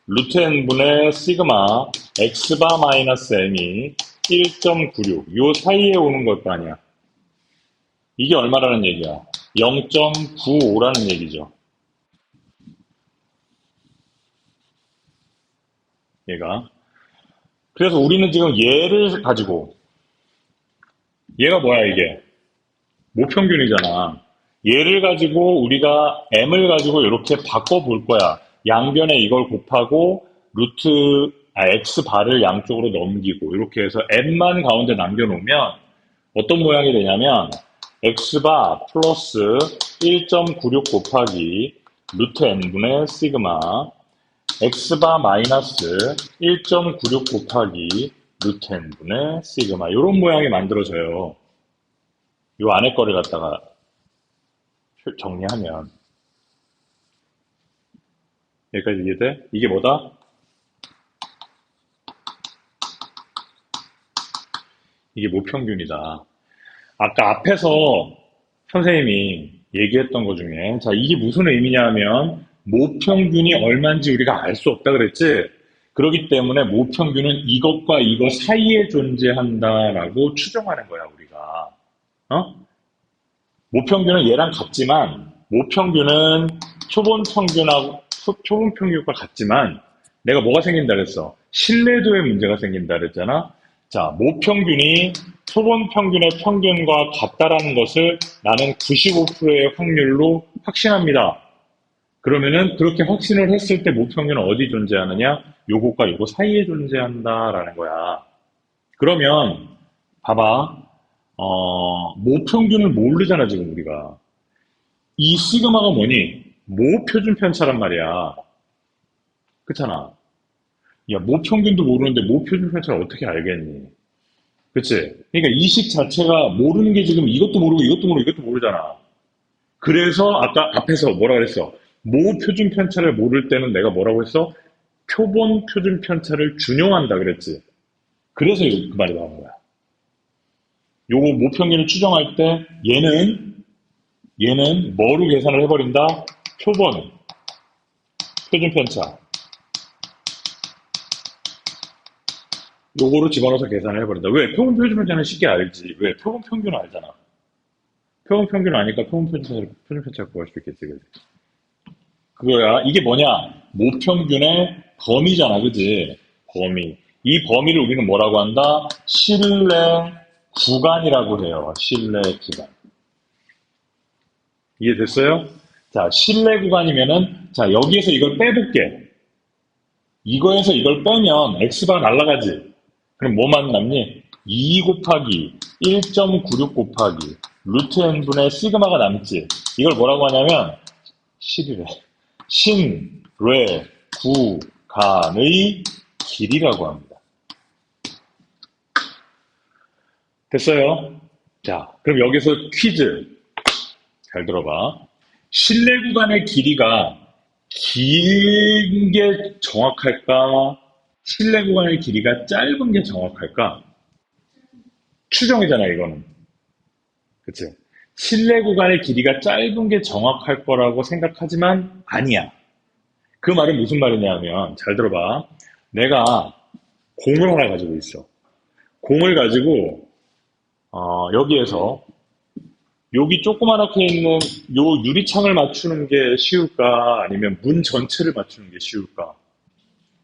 루트 n분의 시그마 x바 마이너스 m이 1.96 요 사이에 오는 걸 거 아니야. 이게 얼마라는 얘기야? 0.95라는 얘기죠. 얘가. 그래서 우리는 지금 얘를 가지고 얘가 뭐야 이게? 모평균이잖아. 얘를 가지고 우리가 m을 가지고 이렇게 바꿔볼 거야. 양변에 이걸 곱하고 x 바를 양쪽으로 넘기고 이렇게 해서 m만 가운데 남겨놓으면 어떤 모양이 되냐면 x 바 플러스 1.96 곱하기 루트 n분의 시그마 x 바 마이너스 1.96 곱하기 루트 n분의 시그마 이런 모양이 만들어져요. 요 안에 거를 갖다가 정리하면 여기까지 이해돼? 이게 뭐다? 이게 모평균이다. 아까 앞에서 선생님이 얘기했던 것 중에 자 이게 무슨 의미냐 하면 모평균이 얼마인지 우리가 알 수 없다 그랬지? 그렇기 때문에 모평균은 이것과 이것 사이에 존재한다라고 추정하는 거야 우리가. 어? 모평균은 얘랑 같지만 모평균은 표본 평균과 같지만 내가 뭐가 생긴다 그랬어? 신뢰도에 문제가 생긴다 그랬잖아. 자, 모평균이 표본 평균의 평균과 같다라는 것을 나는 95%의 확률로 확신합니다. 그러면은 그렇게 확신을 했을 때 모평균은 어디 존재하느냐? 요것과 요거 사이에 존재한다라는 거야. 그러면 봐봐. 모평균을 모르잖아, 지금 우리가. 이 시그마가 뭐니? 모표준 편차란 말이야. 그렇잖아. 야, 모평균도 모르는데 모표준 편차를 어떻게 알겠니? 그치? 그러니까 이 식 자체가 모르는 게 지금 이것도 모르고 이것도 모르고 이것도 모르잖아. 그래서 아까 앞에서 뭐라 그랬어? 모표준 편차를 모를 때는 내가 뭐라고 했어? 표본 표준 편차를 준용한다 그랬지. 그래서 그 말이 나온 거야. 요거 모평균을 추정할 때 얘는 뭐로 계산을 해버린다? 표본 표준 편차 요거로 집어넣어서 계산을 해버린다. 왜? 표본 표준 편차는 쉽게 알지. 왜? 표본 평균은 알잖아. 표본 평균을 아니까 표준 편차를 구할 수 있겠지. 그지? 그거야. 이게 뭐냐? 모평균의 범위잖아. 그지? 범위. 이 범위를 우리는 뭐라고 한다? 신뢰 구간이라고 해요. 신뢰 구간. 이해됐어요? 자, 신뢰 구간이면은, 자, 여기에서 이걸 빼볼게. 이거에서 이걸 빼면 x바 날라가지. 그럼 뭐만 남니? 2 곱하기 1.96 곱하기 루트 n분의 시그마가 남지. 이걸 뭐라고 하냐면 실이래. 신뢰 구간의 길이라고 합니다. 됐어요? 자, 그럼 여기서 퀴즈. 잘 들어봐. 신뢰 구간의 길이가 긴 게 정확할까? 실내 구간의 길이가 짧은 게 정확할까? 추정이잖아, 이거는. 그치? 실내 구간의 길이가 짧은 게 정확할 거라고 생각하지만 아니야. 그 말은 무슨 말이냐면, 잘 들어봐. 내가 공을 하나 가지고 있어. 공을 가지고, 여기에서, 여기 조그맣게 있는 요 유리창을 맞추는 게 쉬울까? 아니면 문 전체를 맞추는 게 쉬울까?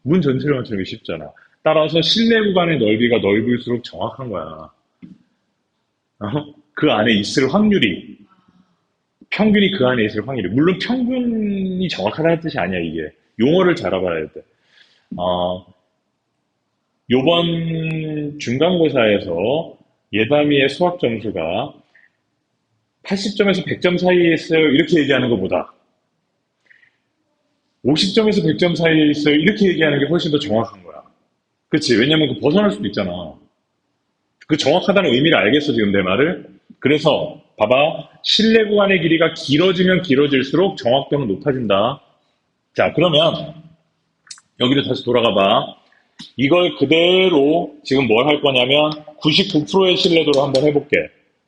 문 전체를 맞추는 게 쉽잖아. 따라서 실내 구간의 넓이가 넓을수록 정확한 거야. 그 안에 있을 확률이, 평균이 그 안에 있을 확률이. 물론 평균이 정확하다는 뜻이 아니야, 이게. 용어를 잘 알아봐야 돼. 어, 요번 중간고사에서 예담이의 수학 점수가 80점에서 100점 사이에 있어요. 이렇게 얘기하는 것보다 50점에서 100점 사이에 있어요. 이렇게 얘기하는 게 훨씬 더 정확한 거야. 그치? 왜냐면 그 벗어날 수도 있잖아. 그 정확하다는 의미를 알겠어, 지금 내 말을? 그래서, 봐봐. 실내 구간의 길이가 길어지면 길어질수록 정확도는 높아진다. 자, 그러면, 여기로 다시 돌아가 봐. 이걸 그대로 지금 뭘 할 거냐면, 99%의 신뢰도로 한번 해볼게.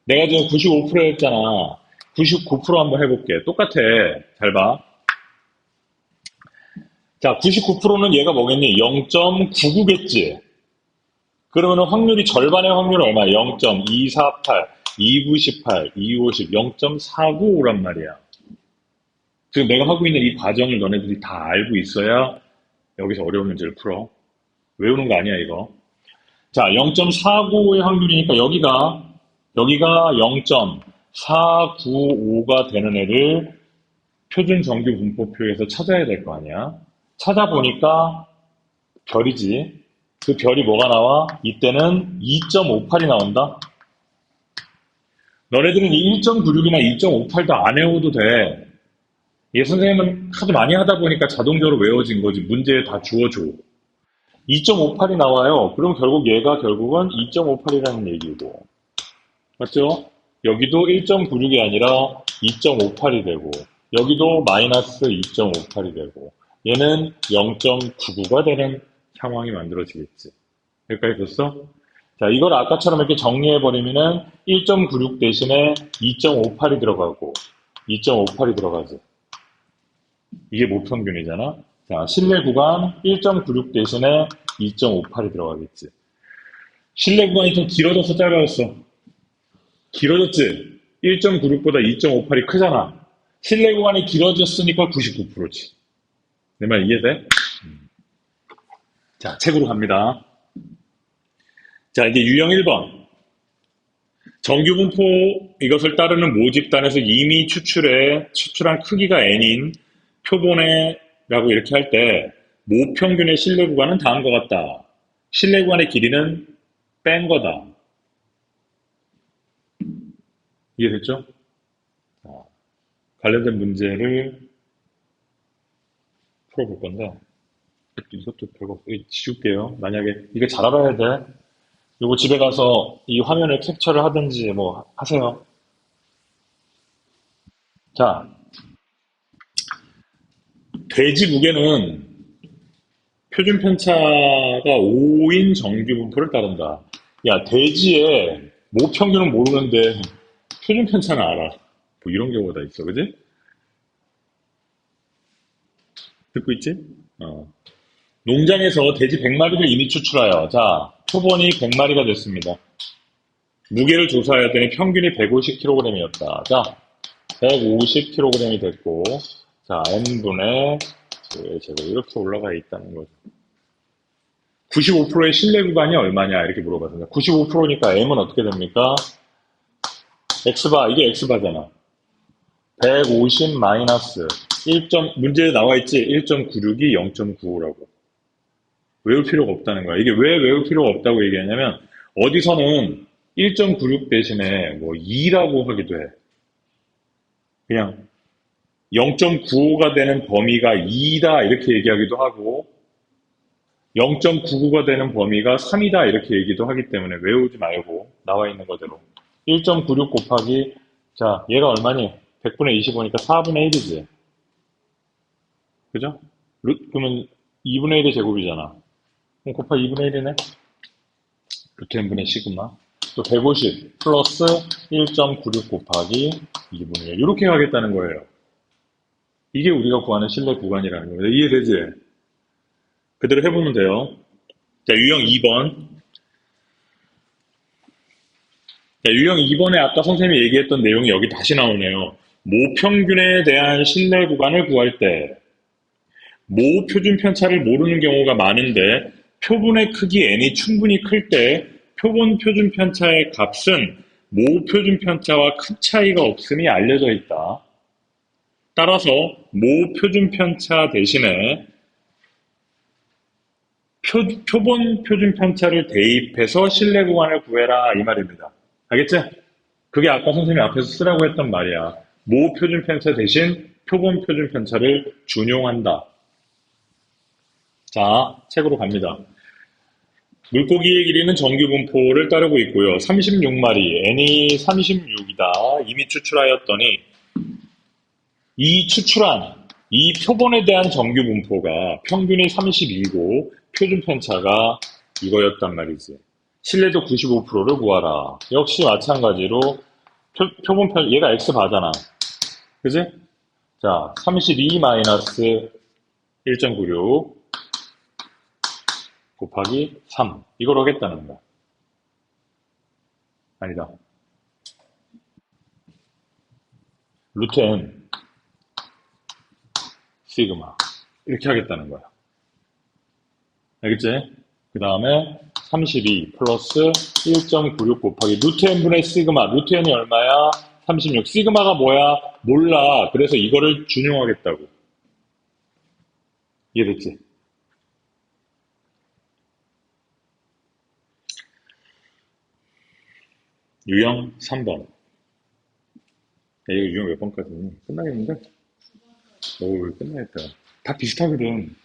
내가 지금 95% 했잖아. 99% 한번 해볼게. 똑같아. 잘 봐. 자, 99%는 얘가 뭐겠니? 0.99겠지. 그러면 확률이 절반의 확률은 얼마야? 0.248, 298, 250, 0.495란 말이야. 지금 내가 하고 있는 이 과정을 너네들이 다 알고 있어야 여기서 어려운 문제를 풀어. 외우는 거 아니야, 이거. 자, 0.495의 확률이니까 여기가 0.495가 되는 애를 표준 정규 분포표에서 찾아야 될 거 아니야. 찾아보니까 별이지. 그 별이 뭐가 나와? 이때는 2.58이 나온다. 너네들은 이 1.96이나 2.58도 안 외워도 돼. 얘 선생님은 하도 많이 하다 보니까 자동적으로 외워진 거지. 문제에 다 주어줘. 2.58이 나와요. 그럼 결국 얘가 결국은 2.58이라는 얘기고. 맞죠? 여기도 1.96이 아니라 2.58이 되고, 여기도 마이너스 2.58이 되고, 얘는 0.99가 되는 상황이 만들어지겠지. 여기까지 됐어? 자, 이걸 아까처럼 이렇게 정리해버리면은 1.96 대신에 2.58이 들어가고, 2.58이 들어가지. 이게 모평균이잖아? 자, 실내 구간 1.96 대신에 2.58이 들어가겠지. 실내 구간이 좀 길어져서 짧아졌어. 길어졌지? 1.96보다 2.58이 크잖아. 실내 구간이 길어졌으니까 99%지. 내 말 이해돼? 자, 책으로 갑니다. 자, 이제 유형 1번. 정규분포 이것을 따르는 모집단에서 이미 추출한 크기가 n인 표본에라고 이렇게 할 때 모평균의 실내 구간은 다음과 같다. 실내 구간의 길이는 뺀 거다. 이해됐죠? 자, 관련된 문제를 풀어볼 건데 이것도 별거 지울게요. 만약에 이거 잘 알아야 돼. 요거 집에 가서 이 화면을 캡처를 하든지 뭐 하세요. 자, 돼지 무게는 표준 편차가 5인 정규 분포를 따른다. 야, 돼지의 모평균은 모르는데 표준 편차는 알아. 뭐 이런 경우가 다 있어, 그지? 듣고 있지? 농장에서 돼지 100마리를 이미 추출하여, 자, 표본이 100마리가 됐습니다. 무게를 조사하였더니 평균이 150kg이었다. 자, 150kg이 됐고, 자, n분의 제곱 이렇게 올라가 있다는 거죠. 95%의 실내 구간이 얼마냐 이렇게 물어봤습니다. 95%니까 m은 어떻게 됩니까? x바, 이게 x바잖아. 150 마이너스 1. 문제에 나와 있지? 1.96이 0.95라고. 외울 필요가 없다는 거야. 이게 왜 외울 필요가 없다고 얘기하냐면 어디서는 1.96 대신에 뭐 2라고 하기도 해. 그냥 0.95가 되는 범위가 2다 이렇게 얘기하기도 하고 0.99가 되는 범위가 3이다 이렇게 얘기도 하기 때문에 외우지 말고 나와 있는 거대로 1.96 곱하기 자 얘가 얼마니? 100분의 25니까 4분의 1이지. 그죠? 그러면 2분의 1의 제곱이잖아. 그럼 곱하기 2분의 1이네? 루트 n분의 시그마. 또 150 플러스 1.96 곱하기 2분의 1. 이렇게 하겠다는 거예요. 이게 우리가 구하는 실내 구간이라는 겁니다. 이해되지? 그대로 해보면 돼요. 자, 유형 2번. 자, 유형 2번에 아까 선생님이 얘기했던 내용이 여기 다시 나오네요. 모평균에 대한 실내 구간을 구할 때 모 표준 편차를 모르는 경우가 많은데 표본의 크기 n이 충분히 클 때 표본 표준 편차의 값은 모 표준 편차와 큰 차이가 없음이 알려져 있다. 따라서 모 표준 편차 대신에 표본 표준 편차를 대입해서 실내 구간을 구해라 이 말입니다. 알겠지? 그게 아까 선생님이 앞에서 쓰라고 했던 말이야. 모 표준 편차 대신 표본 표준 편차를 준용한다. 자, 책으로 갑니다. 물고기의 길이는 정규 분포를 따르고 있고요. 36마리, n이 36이다. 이미 추출하였더니 이 추출한 이 표본에 대한 정규 분포가 평균이 32고 표준 편차가 이거였단 말이지. 신뢰도 95%를 구하라. 역시 마찬가지로 표본 편 얘가 x바잖아. 그지? 자, 32 마이너스 1.96 곱하기 3 이걸 하겠다는 거야. 아니다. 루트 n 시그마 이렇게 하겠다는 거야. 알겠지? 그 다음에 32 플러스 1.96 곱하기 루트 n분의 시그마. 루트 n이 얼마야? 36. 시그마가 뭐야? 몰라. 그래서 이거를 준용하겠다고. 이해됐지? 유형 3번. 이거 유형 몇 번까지니? 끝나겠는데? 오, 끝나겠다. 다 비슷하거든.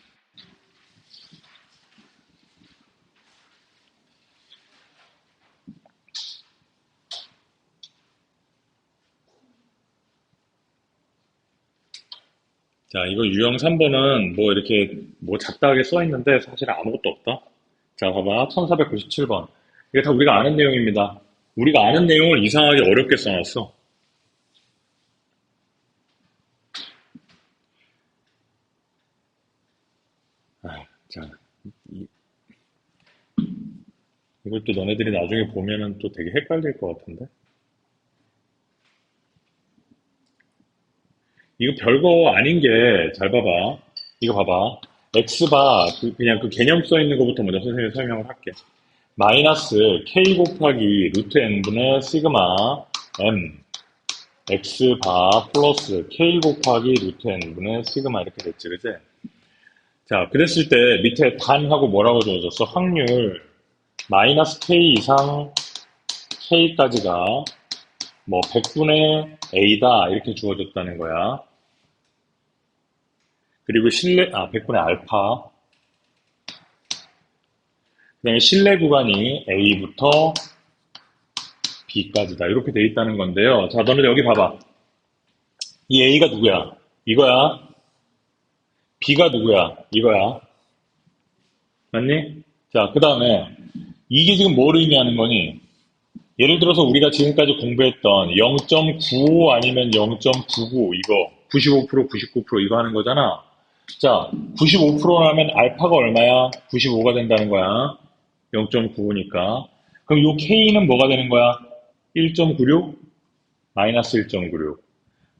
자, 이거 유형 3번은 뭐 이렇게 뭐 잡다하게 써 있는데 사실 아무것도 없다. 자, 봐봐. 1497번. 이게 다 우리가 아는 내용입니다. 우리가 아는 내용을 이상하게 어렵게 써놨어. 아, 자, 이, 이걸 또 너네들이 나중에 보면은 또 되게 헷갈릴 것 같은데. 이거 별거 아닌 게, 잘 봐봐. 이거 봐봐. X바, 그냥 그 개념 써 있는 것부터 먼저 선생님이 설명을 할게. 마이너스 K 곱하기 루트 N분의 시그마 M X바 플러스 K 곱하기 루트 N분의 시그마 이렇게 됐지, 그지? 자, 그랬을 때 밑에 단하고 뭐라고 주어졌어? 확률 마이너스 K 이상 K까지가 뭐 100분의 A다 이렇게 주어졌다는 거야. 그리고 100분의 알파. 그 다음에 실내 구간이 A부터 B까지다. 이렇게 돼 있다는 건데요. 자, 너네 여기 봐봐. 이 A가 누구야? 이거야. B가 누구야? 이거야. 맞니? 자, 그 다음에 이게 지금 뭘 의미하는 거니? 예를 들어서 우리가 지금까지 공부했던 0.95 아니면 0.99 이거 95% 99% 이거 하는 거잖아. 자, 95%라면 알파가 얼마야? 95가 된다는 거야. 0.95니까. 그럼 요 K는 뭐가 되는 거야? 1.96? 마이너스 1.96.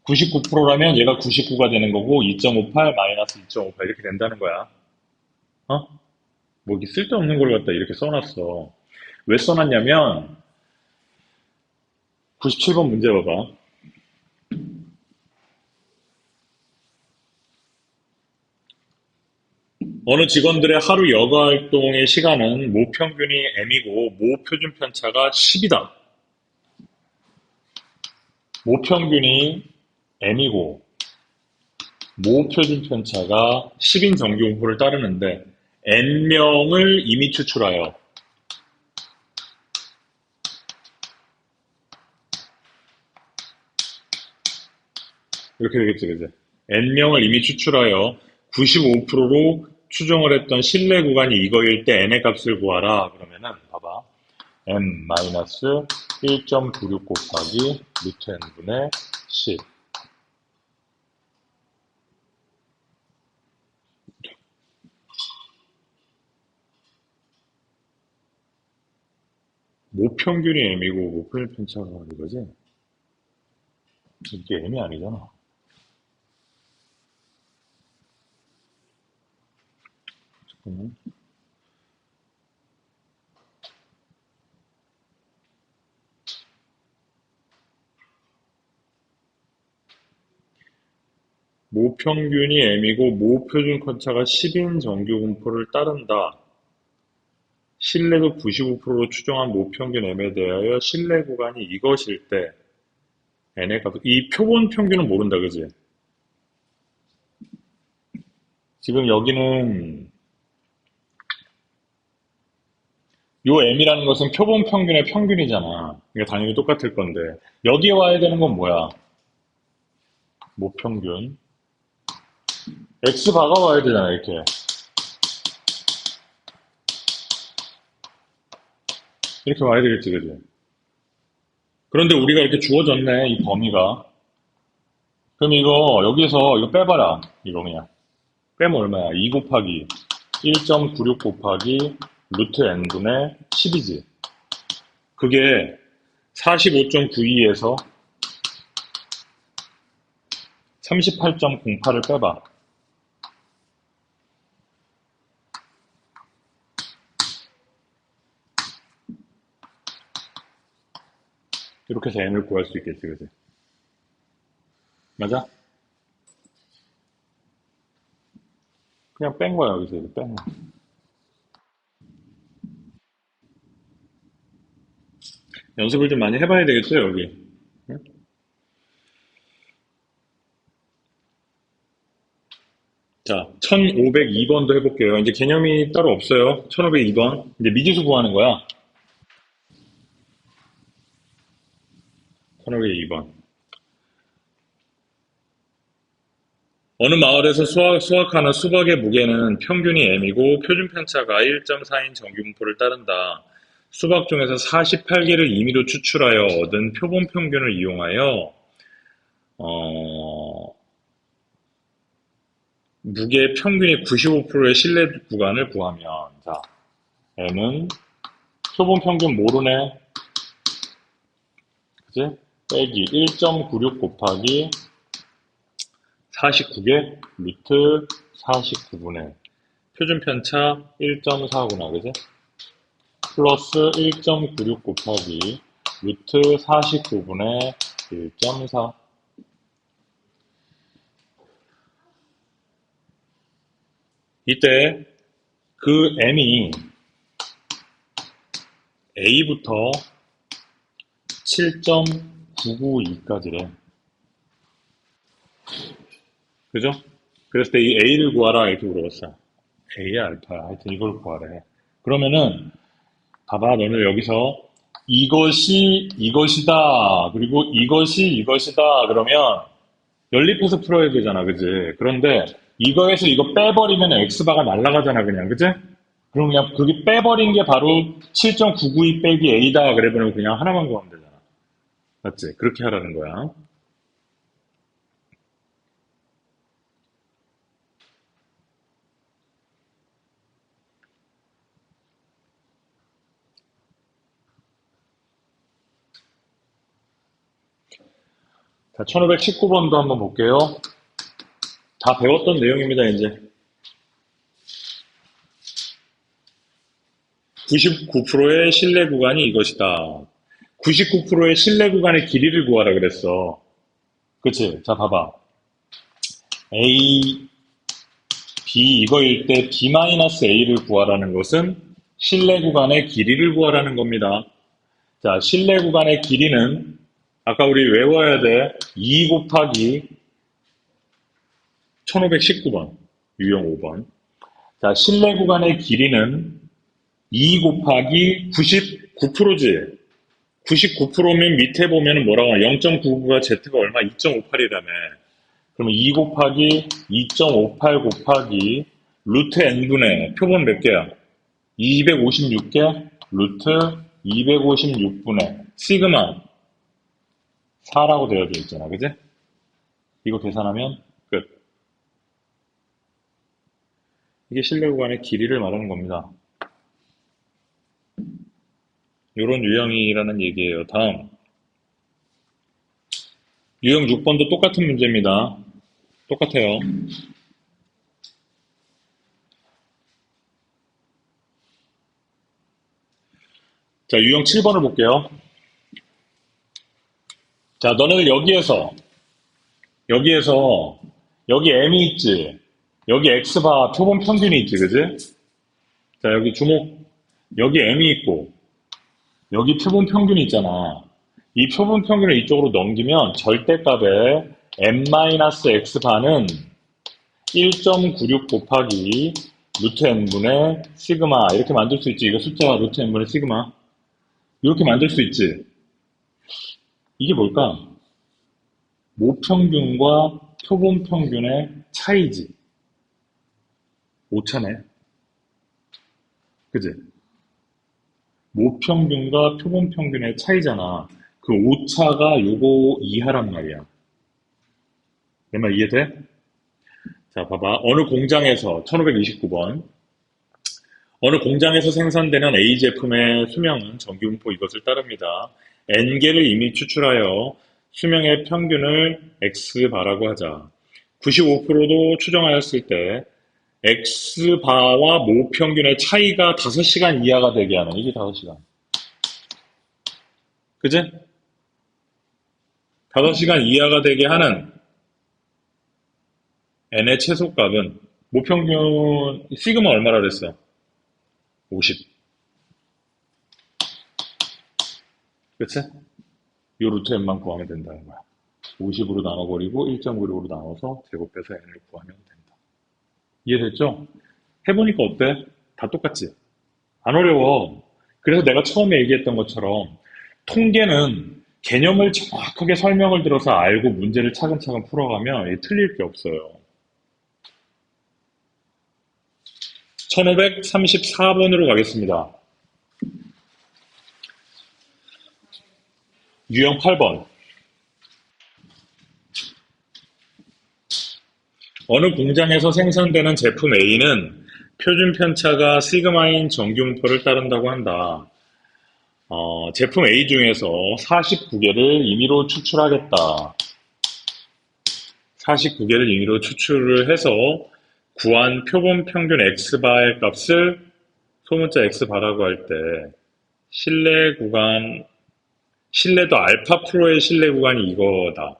99%라면 얘가 99가 되는 거고 2.58 마이너스 2.58 이렇게 된다는 거야. 어? 뭐 이게 쓸데없는 걸 갖다 이렇게 써놨어. 왜 써놨냐면 97번 문제 봐봐. 어느 직원들의 하루 여가 활동의 시간은 모 평균이 M이고 모 표준 편차가 10이다. 모 평균이 M이고 모 표준 편차가 10인 정규 분포를 따르는데 N명을 이미 추출하여 이렇게 되겠지, 그지? N명을 이미 추출하여 95%로 추정을 했던 신뢰 구간이 이거일 때 n의 값을 구하라. 그러면은 봐봐. n-1.96 곱하기 루트 n분의 10. 모평균이 m이고 모평균 편차가 이거지? 이게 m이 아니잖아. 잠깐만. 모평균이 m이고 모표준 편차가 10인 정규 분포를 따른다. 신뢰도 95%로 추정한 모평균 m에 대하여 신뢰 구간이 이것일 때 n의 값, 이 표본 평균은 모른다, 그지? 지금 여기는 요 m이라는 것은 표본 평균의 평균이잖아. 그러니까 당연히 똑같을 건데 여기에 와야 되는 건 뭐야? 모평균. x바가 와야 되잖아, 이렇게. 이렇게 와야 되겠지, 그지? 그런데 우리가 이렇게 주어졌네, 이 범위가. 그럼 이거 여기서 이거 빼봐라. 이거 그냥 빼면 얼마야? 2 곱하기 1.96 곱하기 루트 n분의 10이지. 그게 45.92에서 38.08을 빼봐. 이렇게 해서 n을 구할 수 있겠지, 그지? 맞아? 그냥 뺀 거야, 여기서 이거 뺀 거. 연습을 좀 많이 해봐야 되겠죠, 여기. 응? 자, 1502번도 해볼게요. 이제 개념이 따로 없어요. 1502번. 이제 미지수 구하는 거야. 1502번. 어느 마을에서 수확하는 수박의 무게는 평균이 m이고 표준 편차가 1.4인 정규분포를 따른다. 수박 중에서 48개를 임의로 추출하여 얻은 표본 평균을 이용하여 무게 평균이 95%의 신뢰 구간을 구하면, 자, m은 표본 평균 모르네, 그지? 빼기 1.96 곱하기 49개 루트 49분의 표준 편차 1.4구나, 그지? 플러스 1.96 곱하기 루트 49분의 1.4. 이때 그 m이 a부터 7.992까지래. 그죠? 그랬을 때 이 a를 구하라 이렇게 물어봤어. a야 알파야. 하여튼 이걸 구하래. 그러면은 봐봐, 너는 여기서 이것이 이것이다, 그리고 이것이 이것이다 그러면 연립해서 풀어야 되잖아, 그지? 그런데 이거에서 이거 빼버리면 x바가 날아가잖아, 그냥, 그지? 그럼 그냥 그게 빼버린 게 바로 7.992 빼기 a다 그래버리면 그냥 하나만 구하면 되잖아. 맞지? 그렇게 하라는 거야. 자, 1519번도 한번 볼게요. 다 배웠던 내용입니다, 이제. 99%의 신뢰 구간이 이것이다. 99%의 신뢰 구간의 길이를 구하라 그랬어. 그치? 자, 봐봐. A, B 이거일 때 B-A를 구하라는 것은 신뢰 구간의 길이를 구하라는 겁니다. 자, 신뢰 구간의 길이는 아까 우리 외워야 돼. 2 곱하기 1519번, 유형 5번. 자, 신뢰 구간의 길이는 2 곱하기 99%지. 99%면 밑에 보면 뭐라고 하나? 0.99가 Z가 얼마? 2.58이라며. 그러면 2 곱하기 2.58 곱하기 루트 n분의 표본 몇 개야? 256개 루트 256분의 시그마 4라고 되어져 있잖아. 그지? 이거 계산하면 끝. 이게 실내 구간의 길이를 말하는 겁니다. 요런 유형이라는 얘기예요. 다음. 유형 6번도 똑같은 문제입니다. 똑같아요. 자, 유형 7번을 볼게요. 자, 너네들 여기 M이 있지? 여기 X바 표본 평균이 있지, 그지? 자, 여기 주목. 여기 M이 있고, 여기 표본 평균이 있잖아. 이 표본 평균을 이쪽으로 넘기면 절대값의 M-X바는 1.96 곱하기 루트 n분의 시그마 이렇게 만들 수 있지. 이거 숫자가 루트 n분의 시그마 이렇게 만들 수 있지. 이게 뭘까? 모평균과 표본 평균의 차이지. 오차네. 그지? 모평균과 표본 평균의 차이잖아. 그 오차가 요거 이하란 말이야. 내 말 이해돼? 자, 봐봐. 어느 공장에서 1529번 어느 공장에서 생산되는 A 제품의 수명은 전기분포 이것을 따릅니다. N개를 이미 추출하여 수명의 평균을 X바라고 하자. 95%도 추정하였을 때 X바와 모평균의 차이가 5시간 이하가 되게 하는 이게 5시간. 그지? 5시간 이하가 되게 하는 N의 최소값은 모평균 시그마 얼마라 그랬어? 50. 그치? 요 루트 n만 구하면 된다는 거야. 50으로 나눠버리고 1.96으로 나눠서 제곱해서 n을 구하면 된다. 이해됐죠? 해보니까 어때? 다 똑같지? 안 어려워. 그래서 내가 처음에 얘기했던 것처럼 통계는 개념을 정확하게 설명을 들어서 알고 문제를 차근차근 풀어가면 틀릴 게 없어요. 1534번으로 가겠습니다. 유형 8번. 어느 공장에서 생산되는 제품 A는 표준 편차가 시그마인 정규분포를 따른다고 한다. 제품 A 중에서 49개를 임의로 추출하겠다. 49개를 임의로 추출을 해서 구한 표본 평균 X바의 값을 소문자 X바라고 할 때 신뢰도 알파 프로의 신뢰 구간이 이거다.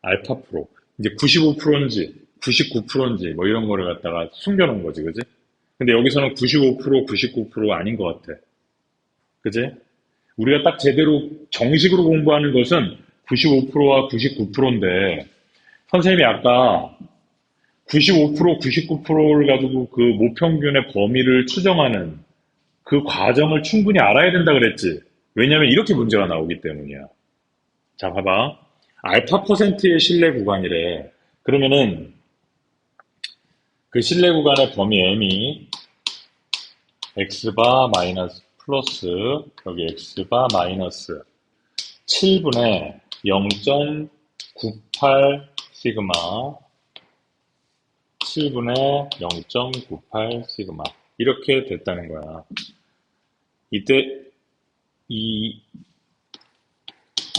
알파 프로. 이제 95%인지 99%인지 뭐 이런 거를 갖다가 숨겨놓은 거지, 그지? 근데 여기서는 95%, 99% 아닌 것 같아. 그지? 우리가 딱 제대로 정식으로 공부하는 것은 95%와 99%인데 선생님이 아까 95%, 99%를 가지고 그 모평균의 범위를 추정하는 그 과정을 충분히 알아야 된다 그랬지. 왜냐면 이렇게 문제가 나오기 때문이야. 자, 봐봐. 알파 퍼센트의 신뢰 구간이래. 그러면은 그 신뢰 구간의 범위 m이 x바 마이너스 플러스 여기 x바 마이너스 7분의 0.98 시그마 7분의 0.98 시그마 이렇게 됐다는 거야. 이때 이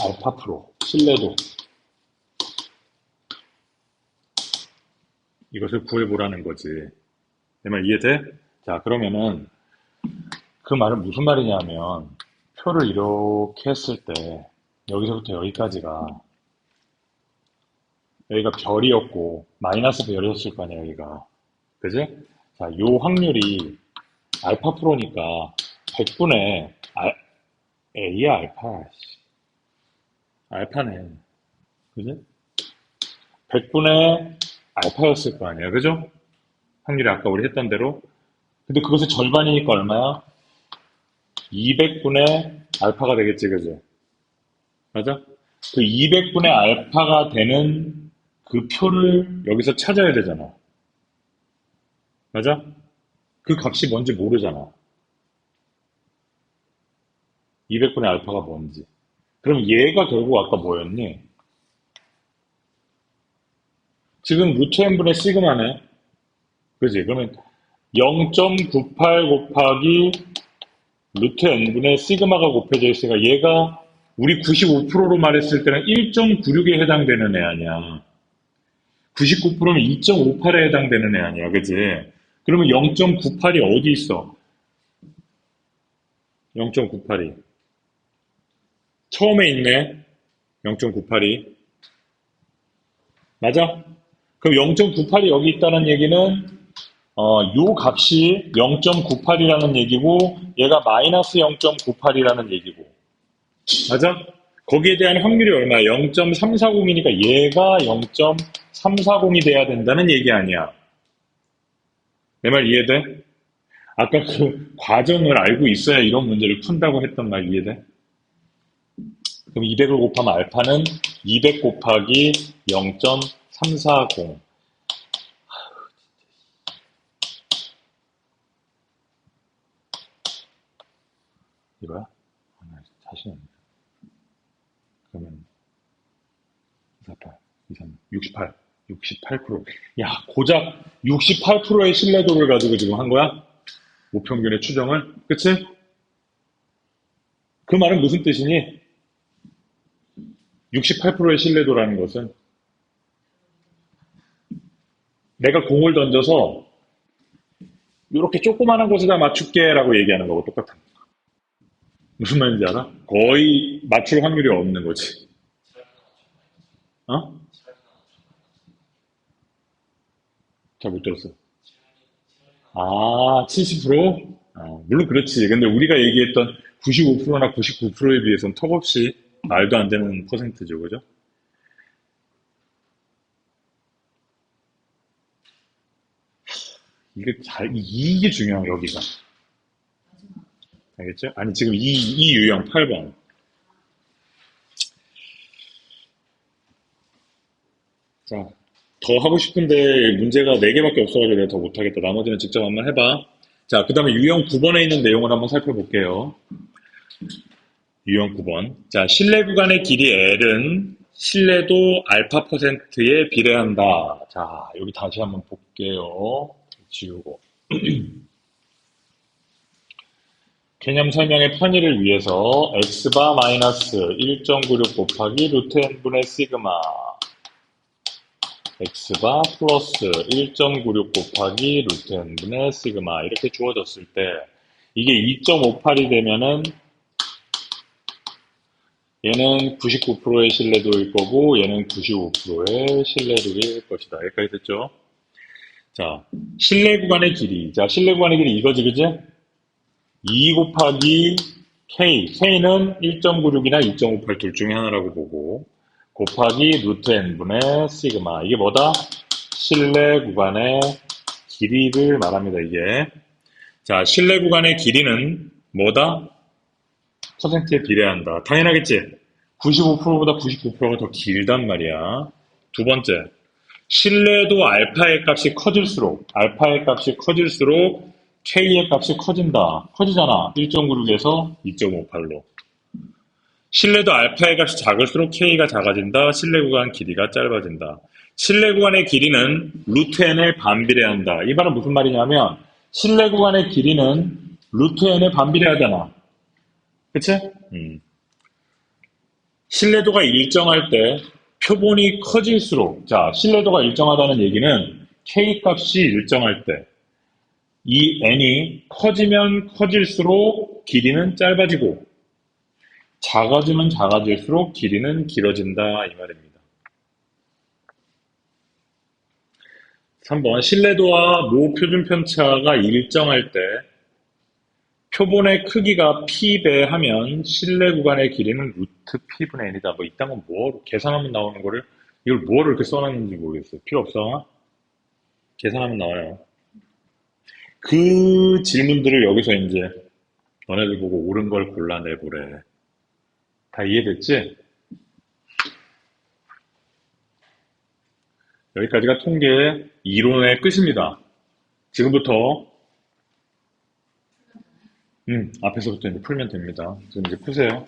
알파 프로 신뢰도 이것을 구해보라는 거지. 내 말 이해돼? 자, 그러면은 그 말은 무슨 말이냐면 표를 이렇게 했을 때 여기서부터 여기까지가 여기가 별이었고 마이너스 별이었을 거 아니야 여기가. 그지? 자, 요 확률이 알파 프로니까 100분의 A야 알파. 알파네. 그지? 100분의 알파였을 거 아니에요. 그죠? 확률이 아까 우리 했던 대로. 근데 그것의 절반이니까 얼마야? 200분의 알파가 되겠지. 그죠? 맞아? 그 200분의 알파가 되는 그 표를 여기서 찾아야 되잖아. 맞아? 그 값이 뭔지 모르잖아. 200분의 알파가 뭔지. 그럼 얘가 결국 아까 뭐였니? 지금 루트 n분의 시그마네. 그지? 그러면 0.98 곱하기 루트 n분의 시그마가 곱해져 있으니까 얘가 우리 95%로 말했을 때는 1.96에 해당되는 애 아니야. 99%면 2.58에 해당되는 애 아니야. 그지? 그러면 0.98이 어디 있어? 0.98이. 처음에 있네. 0.98이. 맞아? 그럼 0.98이 여기 있다는 얘기는 요 값이 0.98이라는 얘기고 얘가 마이너스 0.98이라는 얘기고. 맞아? 거기에 대한 확률이 얼마야? 0.340이니까 얘가 0.340이 돼야 된다는 얘기 아니야. 내 말 이해돼? 아까 그 과정을 알고 있어야 이런 문제를 푼다고 했던 말 이해돼? 그럼 200을 곱하면 알파는 200 곱하기 0.340. 이거야? 나 자신 없네. 그러면 48, 23, 68, 68%. 야, 고작 68%의 신뢰도를 가지고 지금 한 거야? 우평균의 추정을? 그치? 그 말은 무슨 뜻이니? 68%의 신뢰도라는 것은 내가 공을 던져서 이렇게 조그마한 곳에다 맞출게 라고 얘기하는 거고 똑같아. 무슨 말인지 알아? 거의 맞출 확률이 없는 거지. 어? 잘 못 들었어. 아, 70%? 물론 그렇지. 근데 우리가 얘기했던 95%나 99%에 비해서는 턱없이 말도 안 되는 퍼센트죠. 그죠? 이게 중요한 여기가. 알겠죠? 아니, 지금 이 유형 8번. 자, 더 하고 싶은데 문제가 4개밖에 없어가지고 내가 더 못하겠다. 나머지는 직접 한번 해봐. 자, 그 다음에 유형 9번에 있는 내용을 한번 살펴볼게요. 유형 9번. 자, 실내 구간의 길이 L은 실내도 알파 퍼센트에 비례한다. 자, 여기 다시 한번 볼게요. 지우고. 개념 설명의 편의를 위해서 x바 마이너스 1.96 곱하기 루트 n분의 시그마 x바 플러스 1.96 곱하기 루트 n분의 시그마 이렇게 주어졌을 때 이게 2.58이 되면은 얘는 99%의 신뢰도일 거고 얘는 95%의 신뢰도일 것이다. 여기까지 됐죠? 자, 실내 구간의 길이. 자, 실내 구간의 길이 이거지, 그지? 2 곱하기 K는 1.96이나 2.58 둘 중에 하나라고 보고 곱하기 루트 n분의 시그마. 이게 뭐다? 실내 구간의 길이를 말합니다, 이게. 자, 실내 구간의 길이는 뭐다? 퍼센트에 비례한다. 당연하겠지? 95%보다 99%가 더 길단 말이야. 두 번째, 신뢰도 알파의 값이 커질수록 K의 값이 커진다. 커지잖아. 1.96에서 2.58로. 신뢰도 알파의 값이 작을수록 K가 작아진다. 실내 구간 길이가 짧아진다. 실내 구간의 길이는 루트 n에 반비례한다. 이 말은 무슨 말이냐면 실내 구간의 길이는 루트 n에 반비례하잖아. 그치? 신뢰도가 일정할 때 표본이 커질수록 자 신뢰도가 일정하다는 얘기는 K 값이 일정할 때 이 n이 커지면 커질수록 길이는 짧아지고 작아지면 작아질수록 길이는 길어진다 이 말입니다. 3번 신뢰도와 모 표준 편차가 일정할 때 표본의 크기가 p배 하면 실내 구간의 길이는 루트 p분의 n이다. 뭐 이딴 건 뭐 계산하면 나오는 거를 이걸 뭐를 이렇게 써놨는지 모르겠어요. 필요 없어. 계산하면 나와요. 그 질문들을 여기서 이제 너네들 보고 옳은 걸 골라내보래. 다 이해됐지? 여기까지가 통계 이론의 끝입니다. 지금부터 앞에서부터 이제 풀면 됩니다. 지금 이제 푸세요.